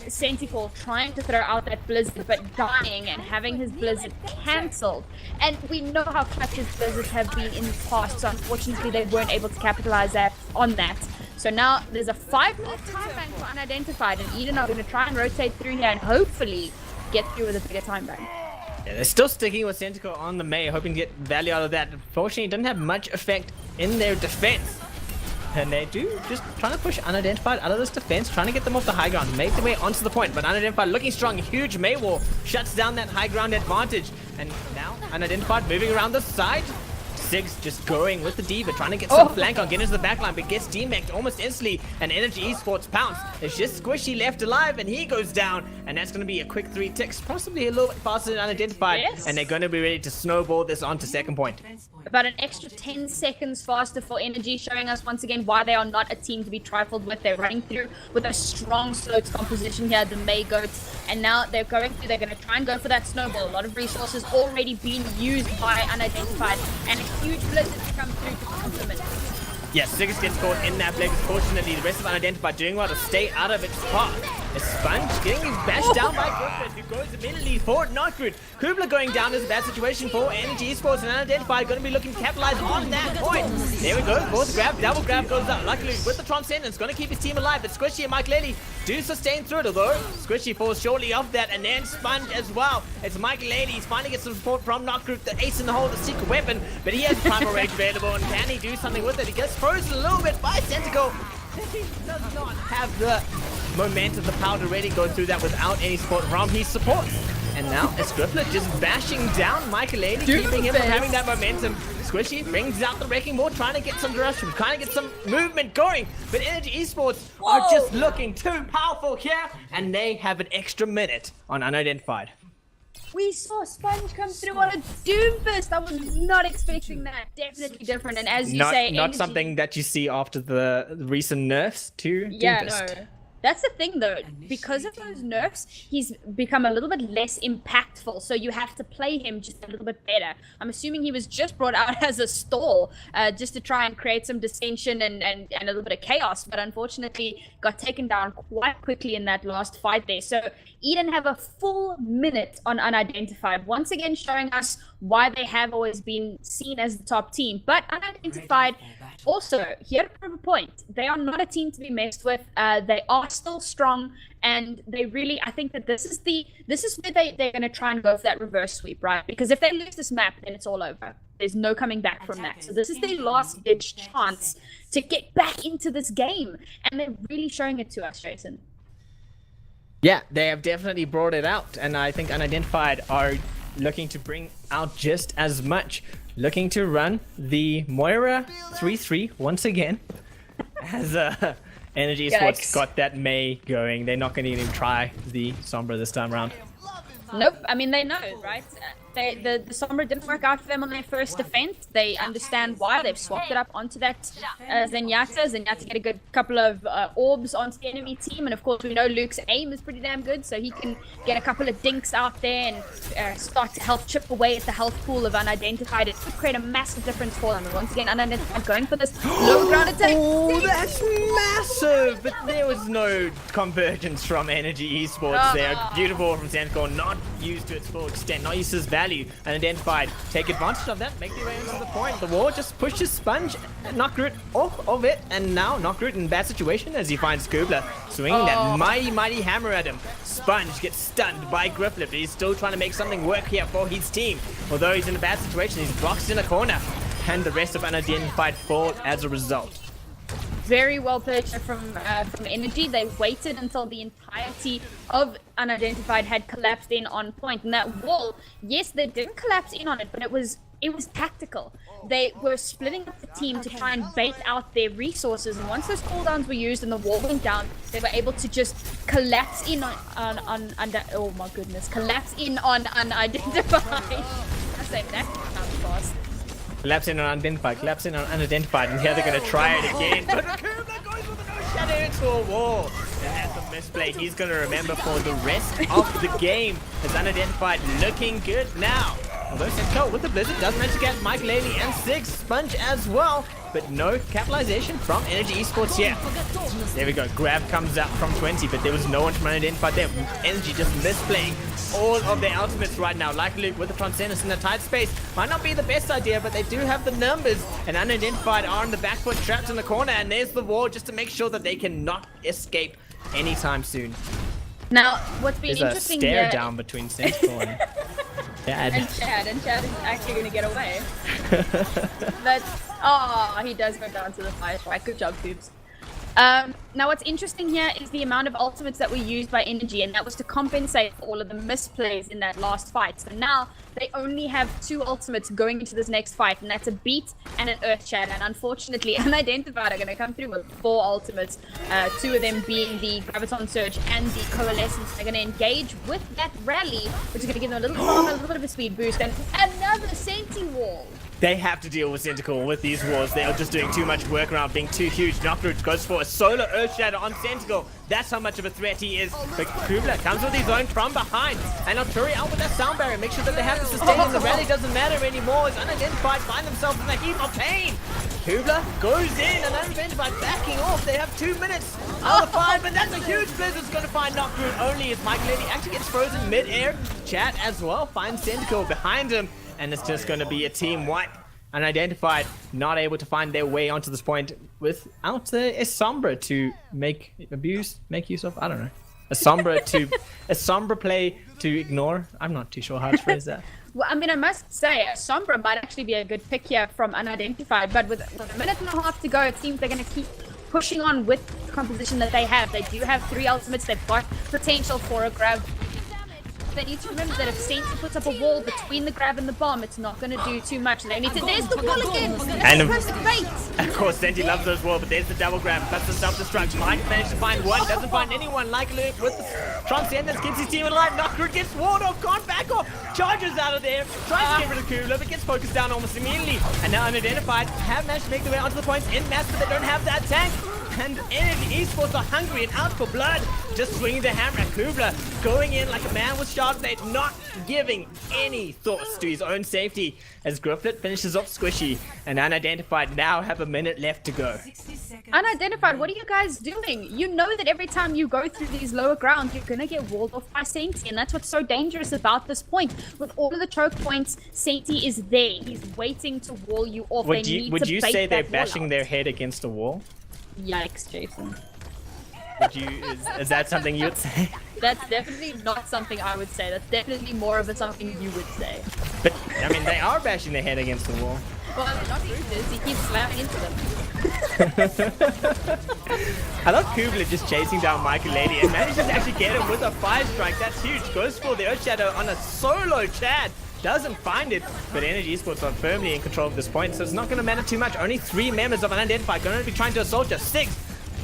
Centical trying to throw out that blizzard, but dying and having his blizzard cancelled. And we know how clutch his blizzards have been in the past, so unfortunately they weren't able to capitalize on that. So now there's a 5-minute time bank for Unidentified, and Eden are going to try and rotate through here and hopefully get through with a bigger time bank. Yeah, they're still sticking with Centical on the Mei, hoping to get value out of that. Unfortunately, it doesn't have much effect in their defense. And they do just trying to push Unidentified out of this defense, trying to get them off the high ground, make their way onto the point. But Unidentified looking strong, huge Mei wall shuts down that high ground advantage. And now, unidentified, moving around the side. Sigs just going with the Diva, trying to get some flank on, get into the backline, but gets demeched almost instantly. And Energy Esports pounce. It's just Squishy left alive, and he goes down. And that's going to be a quick 3 ticks, possibly a little bit faster than unidentified. Yes. And they're going to be ready to snowball this onto second point. About an extra 10 seconds faster for Energy, showing us once again why they are not a team to be trifled with. They're running through with a strong slopes composition here, the May Goats, and now they're going through, they're going to try and go for that snowball. A lot of resources already being used by unidentified, and a huge blizzard to come through to complement. Yes, Sigs gets caught in that blade. Fortunately, the rest of unidentified doing well to stay out of its path. A Sponge getting bashed down by Griffin, who goes immediately for Knockroot. Kubler going down is a bad situation for Energy Esports, and unidentified going to be looking to capitalize on that point. There we go, fourth grab, double grab goes up. Luckily, with the Transcendence, going to keep his team alive, but Squishy and Mike Lely do sustain through it, although Squishy falls shortly off that, and then Sponge as well. It's Mike Lely, he's finally get some support from Knockroot, the ace in the hole, the secret weapon, but he has Primal Rage available, and can he do something with it? He gets frozen a little bit by Centical. He does not have the momentum, the power to really go through that without any support from his supports. And now it's Grifflet just bashing down Michael Lady, keeping him from having that momentum. Squishy brings out the Wrecking Ball, trying to get some direction, trying to get some movement going. But Energy Esports are just looking too powerful here, and they have an extra minute on unidentified. We saw Sponge come through on a Doomfist. I was not expecting that. Definitely different. And as you say, not Energy... something that you see after the recent nerfs to Doomfist. No. That's the thing though, because of those nerfs, he's become a little bit less impactful, so you have to play him just a little bit better. I'm assuming he was just brought out as a stall, just to try and create some dissension and a little bit of chaos, but unfortunately got taken down quite quickly in that last fight there. So Eden have a full minute on unidentified, once again showing us why they have always been seen as the top team. But unidentified also, here to prove a point, they are not a team to be messed with. They are still strong, and they really, I think that this is where they're going to try and go for that reverse sweep, right? Because if they lose this map, then it's all over. There's no coming back from that. So this is their last ditch chance to get back into this game, and they're really showing it to us, Jason. Yeah, they have definitely brought it out, and I think unidentified are looking to bring out just as much. Looking to run the Moira 3-3 once again, as Energy Esports got that May going. They're not going to even try the Sombra this time around. Nope. I mean, they know, right? The Sombra didn't work out for them on their first defense. They understand why. They've swapped it up onto that Zenyatta. Zenyatta get a good couple of orbs onto the enemy team. And of course, we know Luke's aim is pretty damn good. So he can get a couple of dinks out there and start to help chip away at the health pool of unidentified. It could create a massive difference for them. And once again, unidentified going for this low ground attack. Oh, that's massive! But there was no convergence from Energy Esports there. Beautiful from Sandcore, not used to its full extent, not used to its value. Unidentified take advantage of that, make their way into the point. The wall just pushes Sponge and Knockroot off of it, and now Knockroot in a bad situation as he finds Kubler swinging that mighty hammer at him. Sponge gets stunned by Grifflet, but he's still trying to make something work here for his team. Although he's in a bad situation, he's boxed in a corner, and the rest of unidentified fall as a result. Very well played from Energy. They waited until the entirety of unidentified had collapsed in on point. And that wall, yes, they didn't collapse in on it, but it was tactical. They were splitting up the team to try and bait out their resources. And once those cooldowns were used and the wall went down, they were able to just collapse in on collapse in on unidentified. I say that sounds fast. Collapse in on unidentified, collapse in on unidentified, and here they're going to try it again. But Kubler goes with a no shadow into a wall. And that's a misplay he's going to remember for the rest of the game. As unidentified looking good now. Although Senko with the Blizzard does manage to get Mike Lely and Six Sponge as well. But no capitalization from Energy Esports here. There we go. Grab comes out from 20, but there was no one from unidentified there. Energy just misplaying all of their ultimates right now. Likely with the Transcendence in a tight space. Might not be the best idea, but they do have the numbers. And unidentified are on the back foot, trapped in the corner. And there's the wall just to make sure that they cannot escape anytime soon. Now, what's been There's interesting a stare here... down between Sentinel and Chad. And Chad is actually going to get away. But, he does go down to the fire strike. Good job, Boobs. Now what's interesting here is the amount of ultimates that were used by Energy, and that was to compensate for all of the misplays in that last fight. So now they only have 2 ultimates going into this next fight, and that's a Beat and an Earth Shatter. And unfortunately, Unidentified are going to come through with 4 ultimates, 2 of them being the Graviton Surge and the Coalescence. They're going to engage with that Rally, which is going to give them a little farm, a little bit of a speed boost, and another Senti Wall. They have to deal with Centacle with these walls. They are just doing too much work around being too huge. Knockroot goes for a solo Earth Shatter on Centacle. That's how much of a threat he is. But Kubler comes with his own from behind. And Arturi out with that sound barrier. Make sure that they have to sustain and the rally doesn't matter anymore. As Unidentified find themselves in a heap of pain. Kubler goes in and Unidentified backing off. They have 2 minutes out of 5, but that's a huge blizzard's going to find Knockroot only as Mike Lady actually gets frozen mid-air. Chat as well finds Centacle behind him. And it's just going to be a team wipe. Unidentified, not able to find their way onto this point without a Sombra to make use of. I don't know. A Sombra play to ignore. I'm not too sure how to phrase that. Well, I mean, I must say, Sombra might actually be a good pick here from Unidentified, but with a minute and a half to go, it seems they're going to keep pushing on with the composition that they have. They do have 3 ultimates. They've got potential for a grab. They need to remember that if Senti puts up a wall between the grab and the bomb, it's not going to do too much. They need to. There's the wall again. And of course, Senti loves those walls, but there's the double grab. That's the self-destruct. Mike managed to find one, doesn't find anyone. Like Luke with the Transcendence keeps his team alive. Knockroot gets ward off, can't back off, charges out of there, tries to get rid of Kula, but gets focused down almost immediately. And now Unidentified have managed to make their way onto the points in mass, but they don't have that tank. And esports are hungry and out for blood. Just swinging the hammer at Kubler, going in like a man with sharp blade, not giving any thoughts to his own safety as Grifflet finishes off Squishy. And Unidentified now have a minute left to go. Unidentified, what are you guys doing? You know that every time you go through these lower grounds, you're gonna get walled off by Senti, and that's what's so dangerous about this point. With all of the choke points, Senti is there. He's waiting to wall you off. Would you say they're bashing their head against a wall? Yikes, Jason. Is that something you'd say? That's definitely not something I would say. That's definitely more of something you would say. But, I mean, they are bashing their head against the wall. Well, not Brutus. He keeps slamming into them. I love Kubler just chasing down Michael Lady and manages to actually get him with a 5-strike. That's huge. Goes for the Earth Shadow on a solo Chad. Doesn't find it, but Energy Esports are firmly in control of this point, so it's not going to matter too much. Only 3 members of Unidentified going to be trying to assault just 6.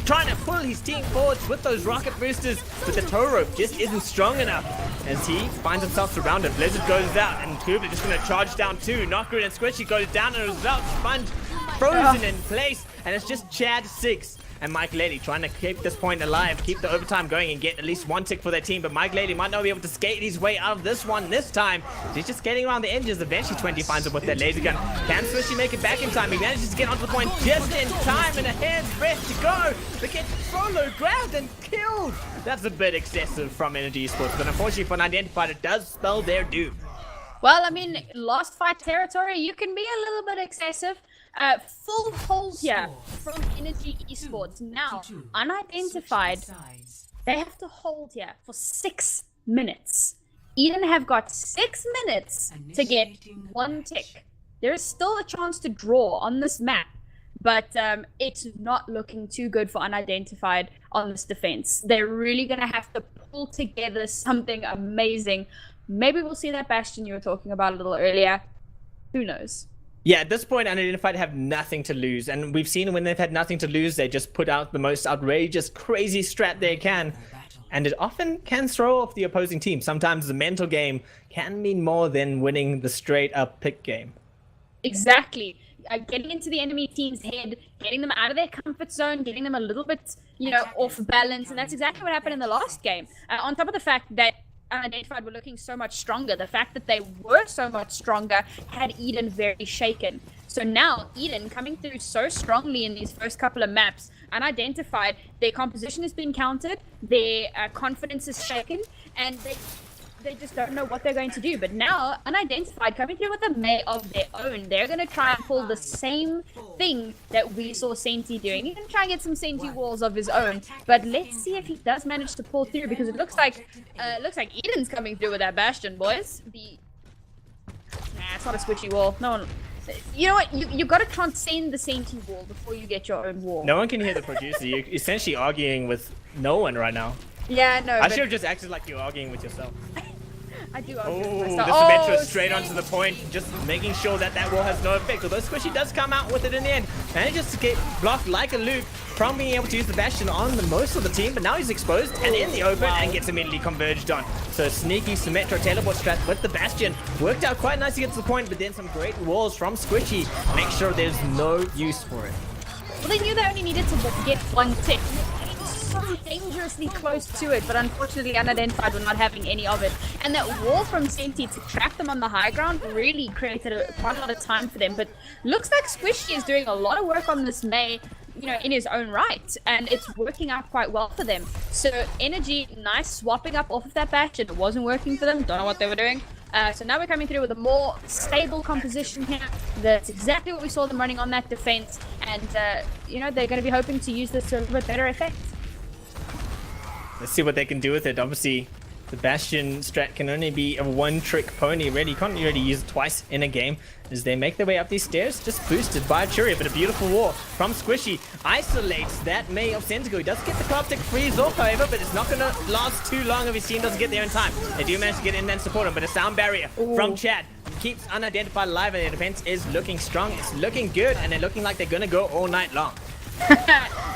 Trying to pull his team forwards with those rocket boosters, but the tow rope just isn't strong enough. As he finds himself surrounded, Blizzard goes out, and Kubler just going to charge down too. Knockroot and Squishy goes down, and result Sponge frozen in place, and it's just Chad 6. And Mike Lady trying to keep this point alive, keep the overtime going and get at least 1 tick for their team. But Mike Lady might not be able to skate his way out of this one this time. He's just skating around the edges. Eventually 20 finds him with that laser gun. Can Swishy make it back in time? He manages to get onto the point just in time and a hand's breadth to go. But gets solo grabbed and killed. That's a bit excessive from Energy Esports. But unfortunately for Unidentified, it does spell their doom. Well, I mean, lost fight territory, you can be a little bit excessive. Full hold here from Energy Esports. Now, Unidentified, they have to hold here for 6 minutes. Eden have got 6 minutes to get 1 tick. There is still a chance to draw on this map, but it's not looking too good for Unidentified on this defense. They're really going to have to pull together something amazing. Maybe we'll see that Bastion you were talking about a little earlier. Who knows? Yeah, at this point, Unidentified have nothing to lose. And we've seen when they've had nothing to lose, they just put out the most outrageous, crazy strat they can. And it often can throw off the opposing team. Sometimes the mental game can mean more than winning the straight-up pick game. Exactly. Getting into the enemy team's head, getting them out of their comfort zone, getting them a little bit, off balance. And that's exactly what happened in the last game. On top of the fact that Unidentified were looking so much stronger. The fact that they were so much stronger had Eden very shaken. So now Eden coming through so strongly in these first couple of maps, Unidentified, their composition has been countered, their confidence is shaken, and they just don't know what they're going to do. But now Unidentified coming through with a May of their own. They're going to try and pull the same thing that we saw Senti doing. He's going to try and get some Senti walls of his own. But let's see if he does manage to pull through, because it looks like Eden's coming through with that Bastion, boys. Nah, it's not a squishy wall. No one. You know what? You got to transcend the Senti wall before you get your own wall. No one can hear the producer. You're essentially arguing with no one right now. Yeah, no. I should have just acted like you're arguing with yourself. I do argue with Oh, myself. this Symmetra straight onto the point, just making sure that that wall has no effect. Although Squishy does come out with it in the end. Manages to get blocked like a loop from being able to use the Bastion on the most of the team, but now he's exposed and in the open and gets immediately converged on. So sneaky Symmetra teleport strat with the Bastion. Worked out quite nicely to get to the point, but then some great walls from Squishy. Make sure there's no use for it. Well, they knew they only needed to get one tick. So dangerously close to it, but unfortunately unidentified were not having any of it. And that wall from Senti to trap them on the high ground really created quite a lot of time for them. But looks like Squishy is doing a lot of work on this May, you know, in his own right, and it's working out quite well for them. So Energy, nice swapping up off of that Bastion. It wasn't working for them, don't know what they were doing. So now we're coming through with a more stable composition here. That's exactly what we saw them running on that defense, and you know, they're going to be hoping to use this to a little bit better effect. Let's see what they can do with it. Obviously, the Bastion strat can only be a one-trick pony, really. You can't really use it twice in a game. As they make their way up these stairs, just boosted by Churia, but a beautiful wall from Squishy. Isolates that May of Centigo. He does get the Cloud Tick freeze off, however, but it's not going to last too long if his team doesn't get there in time. They do manage to get in and support him, but a sound barrier from Chad keeps unidentified alive, and their defense is looking strong. It's looking good, and they're looking like they're going to go all night long.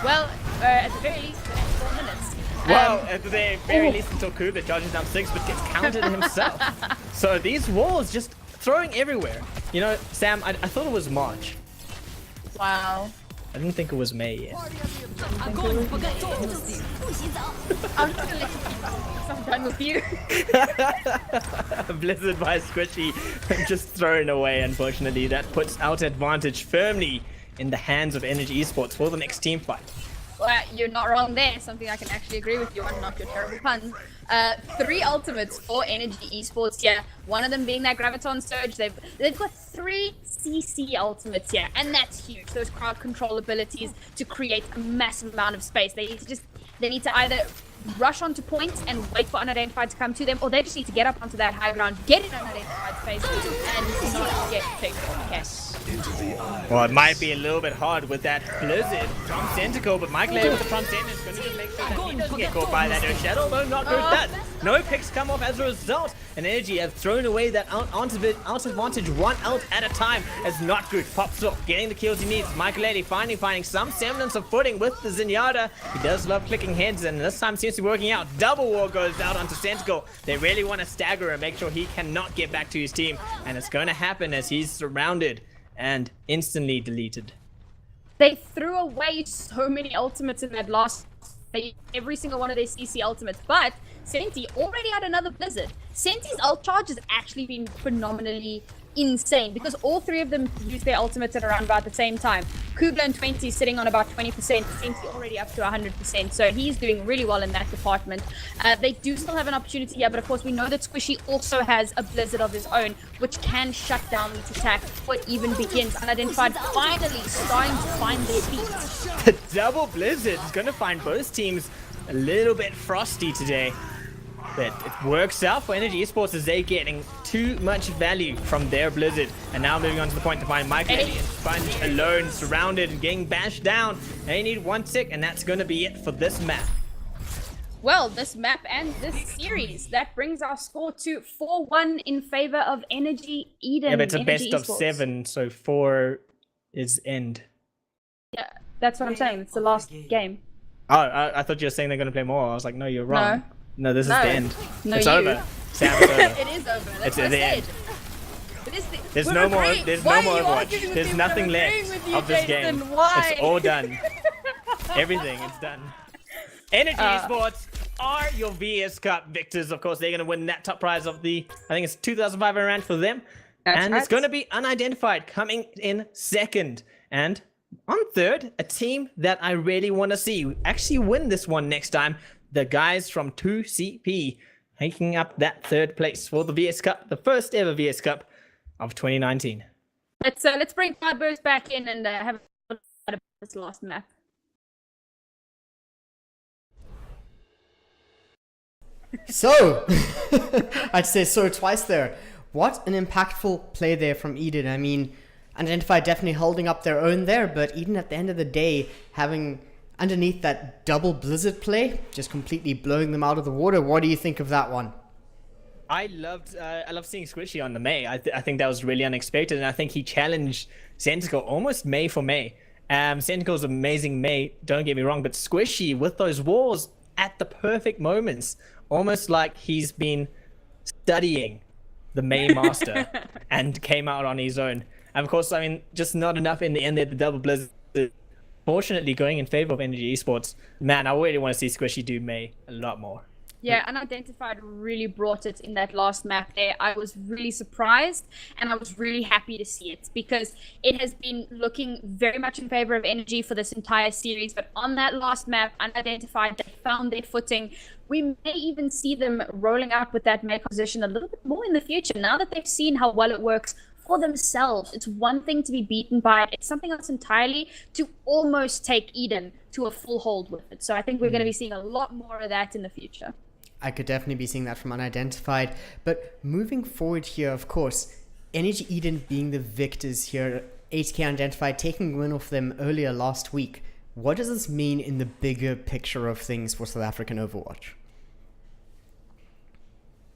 Well, at the very least, the next 4 minutes. Well, at the very least until Kubler charges down 6 but gets countered himself. So these walls just throwing everywhere. You know, Sam, I thought it was March. Wow. I didn't think it was May yet. I'm just gonna let you keep up. I'm done with you. Blizzard by Squishy just thrown away, unfortunately. That puts out advantage firmly in the hands of Energy Esports for the next team fight. Well, you're not wrong there. Something I can actually agree with you on, not your terrible puns. 3 ultimates for Energy Esports here. One of them being that Graviton Surge. They've got 3 CC ultimates here, and that's huge. Those crowd control abilities to create a massive amount of space. They need to either rush onto points and wait for unidentified to come to them, or they just need to get up onto that high ground, get in unidentified space, and not get picked. Okay. Well, it might be a little bit hard with that Blizzard from Centico, but Mike Lay with the front end is going to just make sure that he doesn't get caught by that Earth Shadow, although not good does. No picks come off as a result, and Energy have thrown away that out advantage one out at a time as Not Good pops up, getting the kills he needs. Michael Lady finally finding some semblance of footing with the Zenyatta. He does love clicking heads, and this time seems to be working out. Double war goes out onto Centico. They really want to stagger and make sure he cannot get back to his team, and it's going to happen as he's surrounded and instantly deleted. They threw away so many ultimates in that last phase, every single one of their CC ultimates, but Senti already had another Blizzard. Senti's ult charge has actually been phenomenally insane because all 3 of them used their ultimates at around about the same time. Kubler and 20 sitting on about 20%, Senti already up to 100%, so he's doing really well in that department. They do still have an opportunity here, but of course we know that Squishy also has a Blizzard of his own, which can shut down the attack before it even begins. Unidentified finally starting to find their feet. The double Blizzard is going to find both teams a little bit frosty today. But it works out for Energy Esports as they're getting too much value from their Blizzard. And now moving on to the point to find Mike Lady and Sponge alone, surrounded and getting bashed down. They need 1 tick, and that's going to be it for this map. Well, this map and this series, that brings our score to 4-1 in favor of Energy Eden. Yeah, but it's a Energy best of Esports. 7, so 4 is end. Yeah, that's what I'm saying. It's the last game. Oh, I thought you were saying they're going to play more. I was like, no, you're wrong. No, this is No. the end. No, it's you. over. Sam, it's over. It is over. That's It's what I the said. end. It is the... There's We're no more. agreeing. There's Why no more are you Overwatch. arguing with There's me when nothing I'm left agreeing with you, of this Jason? game. Why? It's all done. Everything. It's done. Energy Esports are your VS Cup victors. Of course, they're going to win that top prize of the, I think it's 2,500 rand for them. That's and right. it's going to be Unidentified coming in second. And on third, a team that I really want to see actually win this one next time. The guys from 2CP making up that third place for the VS Cup, the first ever VS Cup of 2019. Let's bring Firebirds back in and have a look at this last map. So, I'd say so twice there. What an impactful play there from Eden. I mean, Unidentified definitely holding up their own there, but Eden at the end of the day, having underneath that double Blizzard play, just completely blowing them out of the water. What do you think of that one? I loved seeing Squishy on the May. I think that was really unexpected, and I think he challenged Senticle almost May for May. Senticle's amazing May, don't get me wrong, but Squishy with those walls at the perfect moments, almost like he's been studying the May Master and came out on his own. And of course, I mean, just not enough in the end there, the double Blizzard. Fortunately, going in favor of Energy Esports. Man, I really want to see Squishy do May a lot more. Yeah, Unidentified really brought it in that last map there. I was really surprised and I was really happy to see it because it has been looking very much in favor of Energy for this entire series. But on that last map, Unidentified, they found their footing. We may even see them rolling out with that May position a little bit more in the future now that they've seen how well it works for themselves. It's one thing to be beaten by it. It's something else entirely to almost take Eden to a full hold with it. So I think we're going to be seeing a lot more of that in the future. I could definitely be seeing that from Unidentified. But moving forward here, of course, Eden being the victors here, ATK.unIDentified taking a win off them earlier last week. What does this mean in the bigger picture of things for South African Overwatch?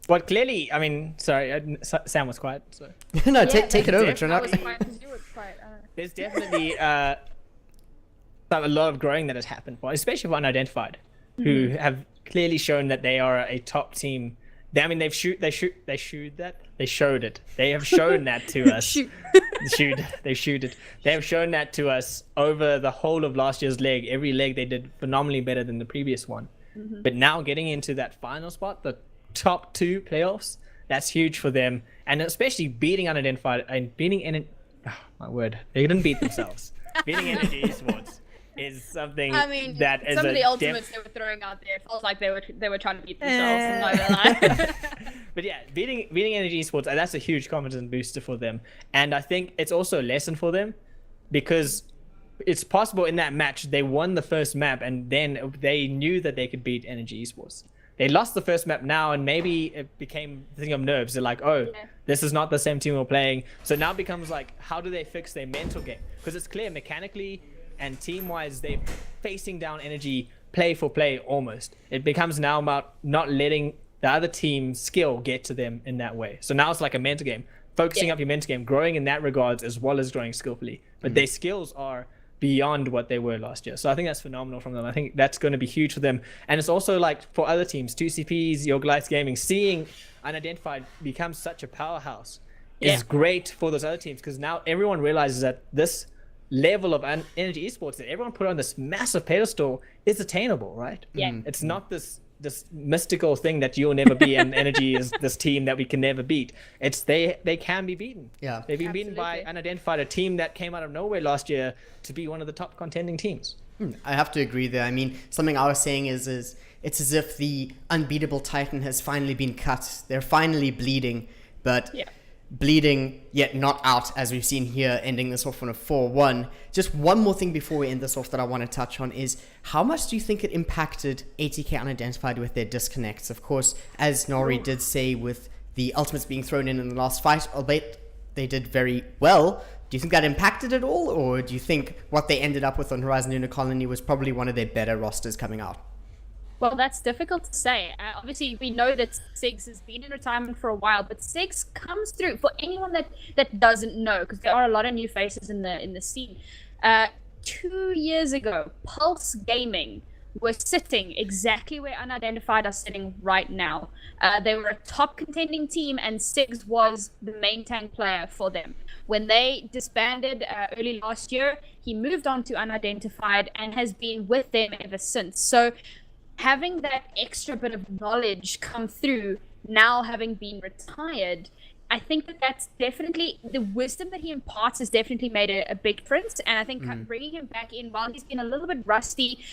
Well, clearly, I mean, sorry, Sam was quiet. So. No, Yeah, take it over, I Trinok. was quiet because you were quiet. There's definitely a lot of growing that has happened, especially for Unidentified, who have clearly shown that they are a top team. They showed it. They have shown that to us. They have shown that to us over the whole of last year's leg. Every leg they did phenomenally better than the previous one. But now getting into that final spot, the top 2 playoffs, that's huge for them. And especially beating Unidentified and beating my word, they didn't beat themselves. Beating Energy Esports is something that is some of the ultimates they were throwing out there, it felt like they were trying to beat themselves. I'm not gonna lie. But yeah, beating Energy Esports, that's a huge confidence booster for them. And I think it's also a lesson for them because it's possible in that match they won the first map and then they knew that they could beat Energy Esports. They lost the first map now and maybe it became a thing of nerves. They're like, this is not the same team we're playing. So now it becomes like, how do they fix their mental game? Because it's clear mechanically and team-wise, they're facing down Energy play for play almost. It becomes now about not letting the other team's skill get to them in that way. So now it's like a mental game. Focusing up your mental game, growing in that regards as well as growing skillfully. But their skills are beyond what they were last year. So I think that's phenomenal from them. I think that's going to be huge for them. And it's also like for other teams, 2CPs, VSGaming, seeing Unidentified become such a powerhouse is great for those other teams because now everyone realizes that this level of Energy Esports that everyone put on this massive pedestal is attainable, right? Yeah. It's not this mystical thing that you'll never be and Energy is this team that we can never beat. It's they can be beaten. Yeah. They've been beaten by Unidentified, a team that came out of nowhere last year to be one of the top contending teams. I have to agree there. I mean, something I was saying is it's as if the unbeatable Titan has finally been cut. They're finally bleeding, but bleeding yet not out, as we've seen here, ending this off on a 4-1. Just one more thing before we end this off that I want to touch on is how much do you think it impacted ATK.unIDentified with their disconnects? Of course, as Nori did say, with the ultimates being thrown in the last fight, albeit they did very well. Do you think that impacted it all, or do you think what they ended up with on Horizon Lunar Colony was probably one of their better rosters coming out? Well, that's difficult to say. Obviously, we know that Sigs has been in retirement for a while, but Sigs comes through. For anyone that doesn't know, because there are a lot of new faces in the scene. 2 years ago, Pulse Gaming were sitting exactly where Unidentified are sitting right now. They were a top contending team, and Sigs was the main tank player for them. When they disbanded early last year, he moved on to Unidentified and has been with them ever since. So having that extra bit of knowledge come through now, having been retired, I think that's definitely the wisdom that he imparts has definitely made a big difference. And I think bringing him back in while he's been a little bit rusty,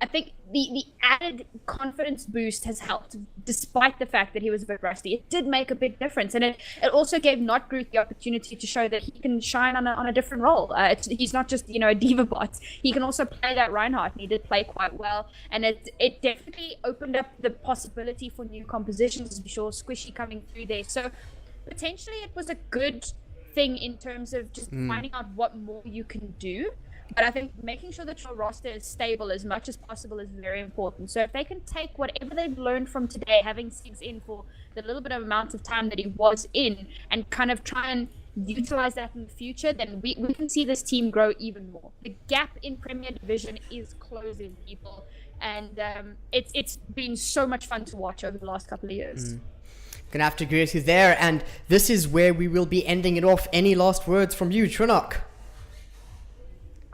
I think the added confidence boost has helped, despite the fact that he was a bit rusty. It did make a big difference, and it also gave Notgroot the opportunity to show that he can shine on a different role. He's not just a diva bot. He can also play that Reinhardt, and he did play quite well. And it definitely opened up the possibility for new compositions. We saw Squishy coming through there, so potentially it was a good thing in terms of just finding out what more you can do. But I think making sure that your roster is stable as much as possible is very important. So if they can take whatever they've learned from today, having Siggs in for the little bit of amount of time that he was in, and kind of try and utilize that in the future, then we can see this team grow even more. The gap in Premier Division is closing, people. And it's been so much fun to watch over the last couple of years. Gonna have to agree with you there. And this is where we will be ending it off. Any last words from you, Trinok?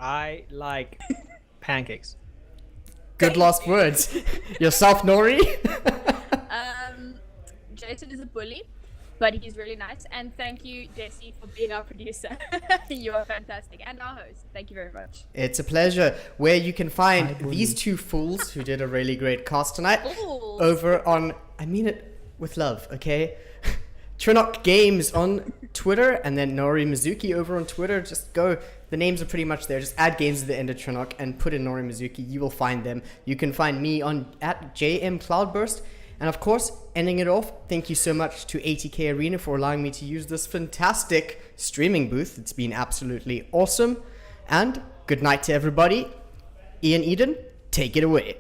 I like pancakes. Good last words. Yourself, Nori? Jason is a bully, but he's really nice. And thank you, Jesse, for being our producer. You are fantastic. And our host. Thank you very much. It's a pleasure. Where you can find these two fools who did a really great cast tonight over on, I mean it with love, okay? Trinok Games on Twitter, and then Nori Mizuki over on Twitter. Just go. The names are pretty much there. Just add games at the end of Trinok and put in Nori Mizuki. You will find them. You can find me on at JM Cloudburst. And of course, ending it off, thank you so much to ATK Arena for allowing me to use this fantastic streaming booth. It's been absolutely awesome. And good night to everybody. eN.E.D.E.N, take it away.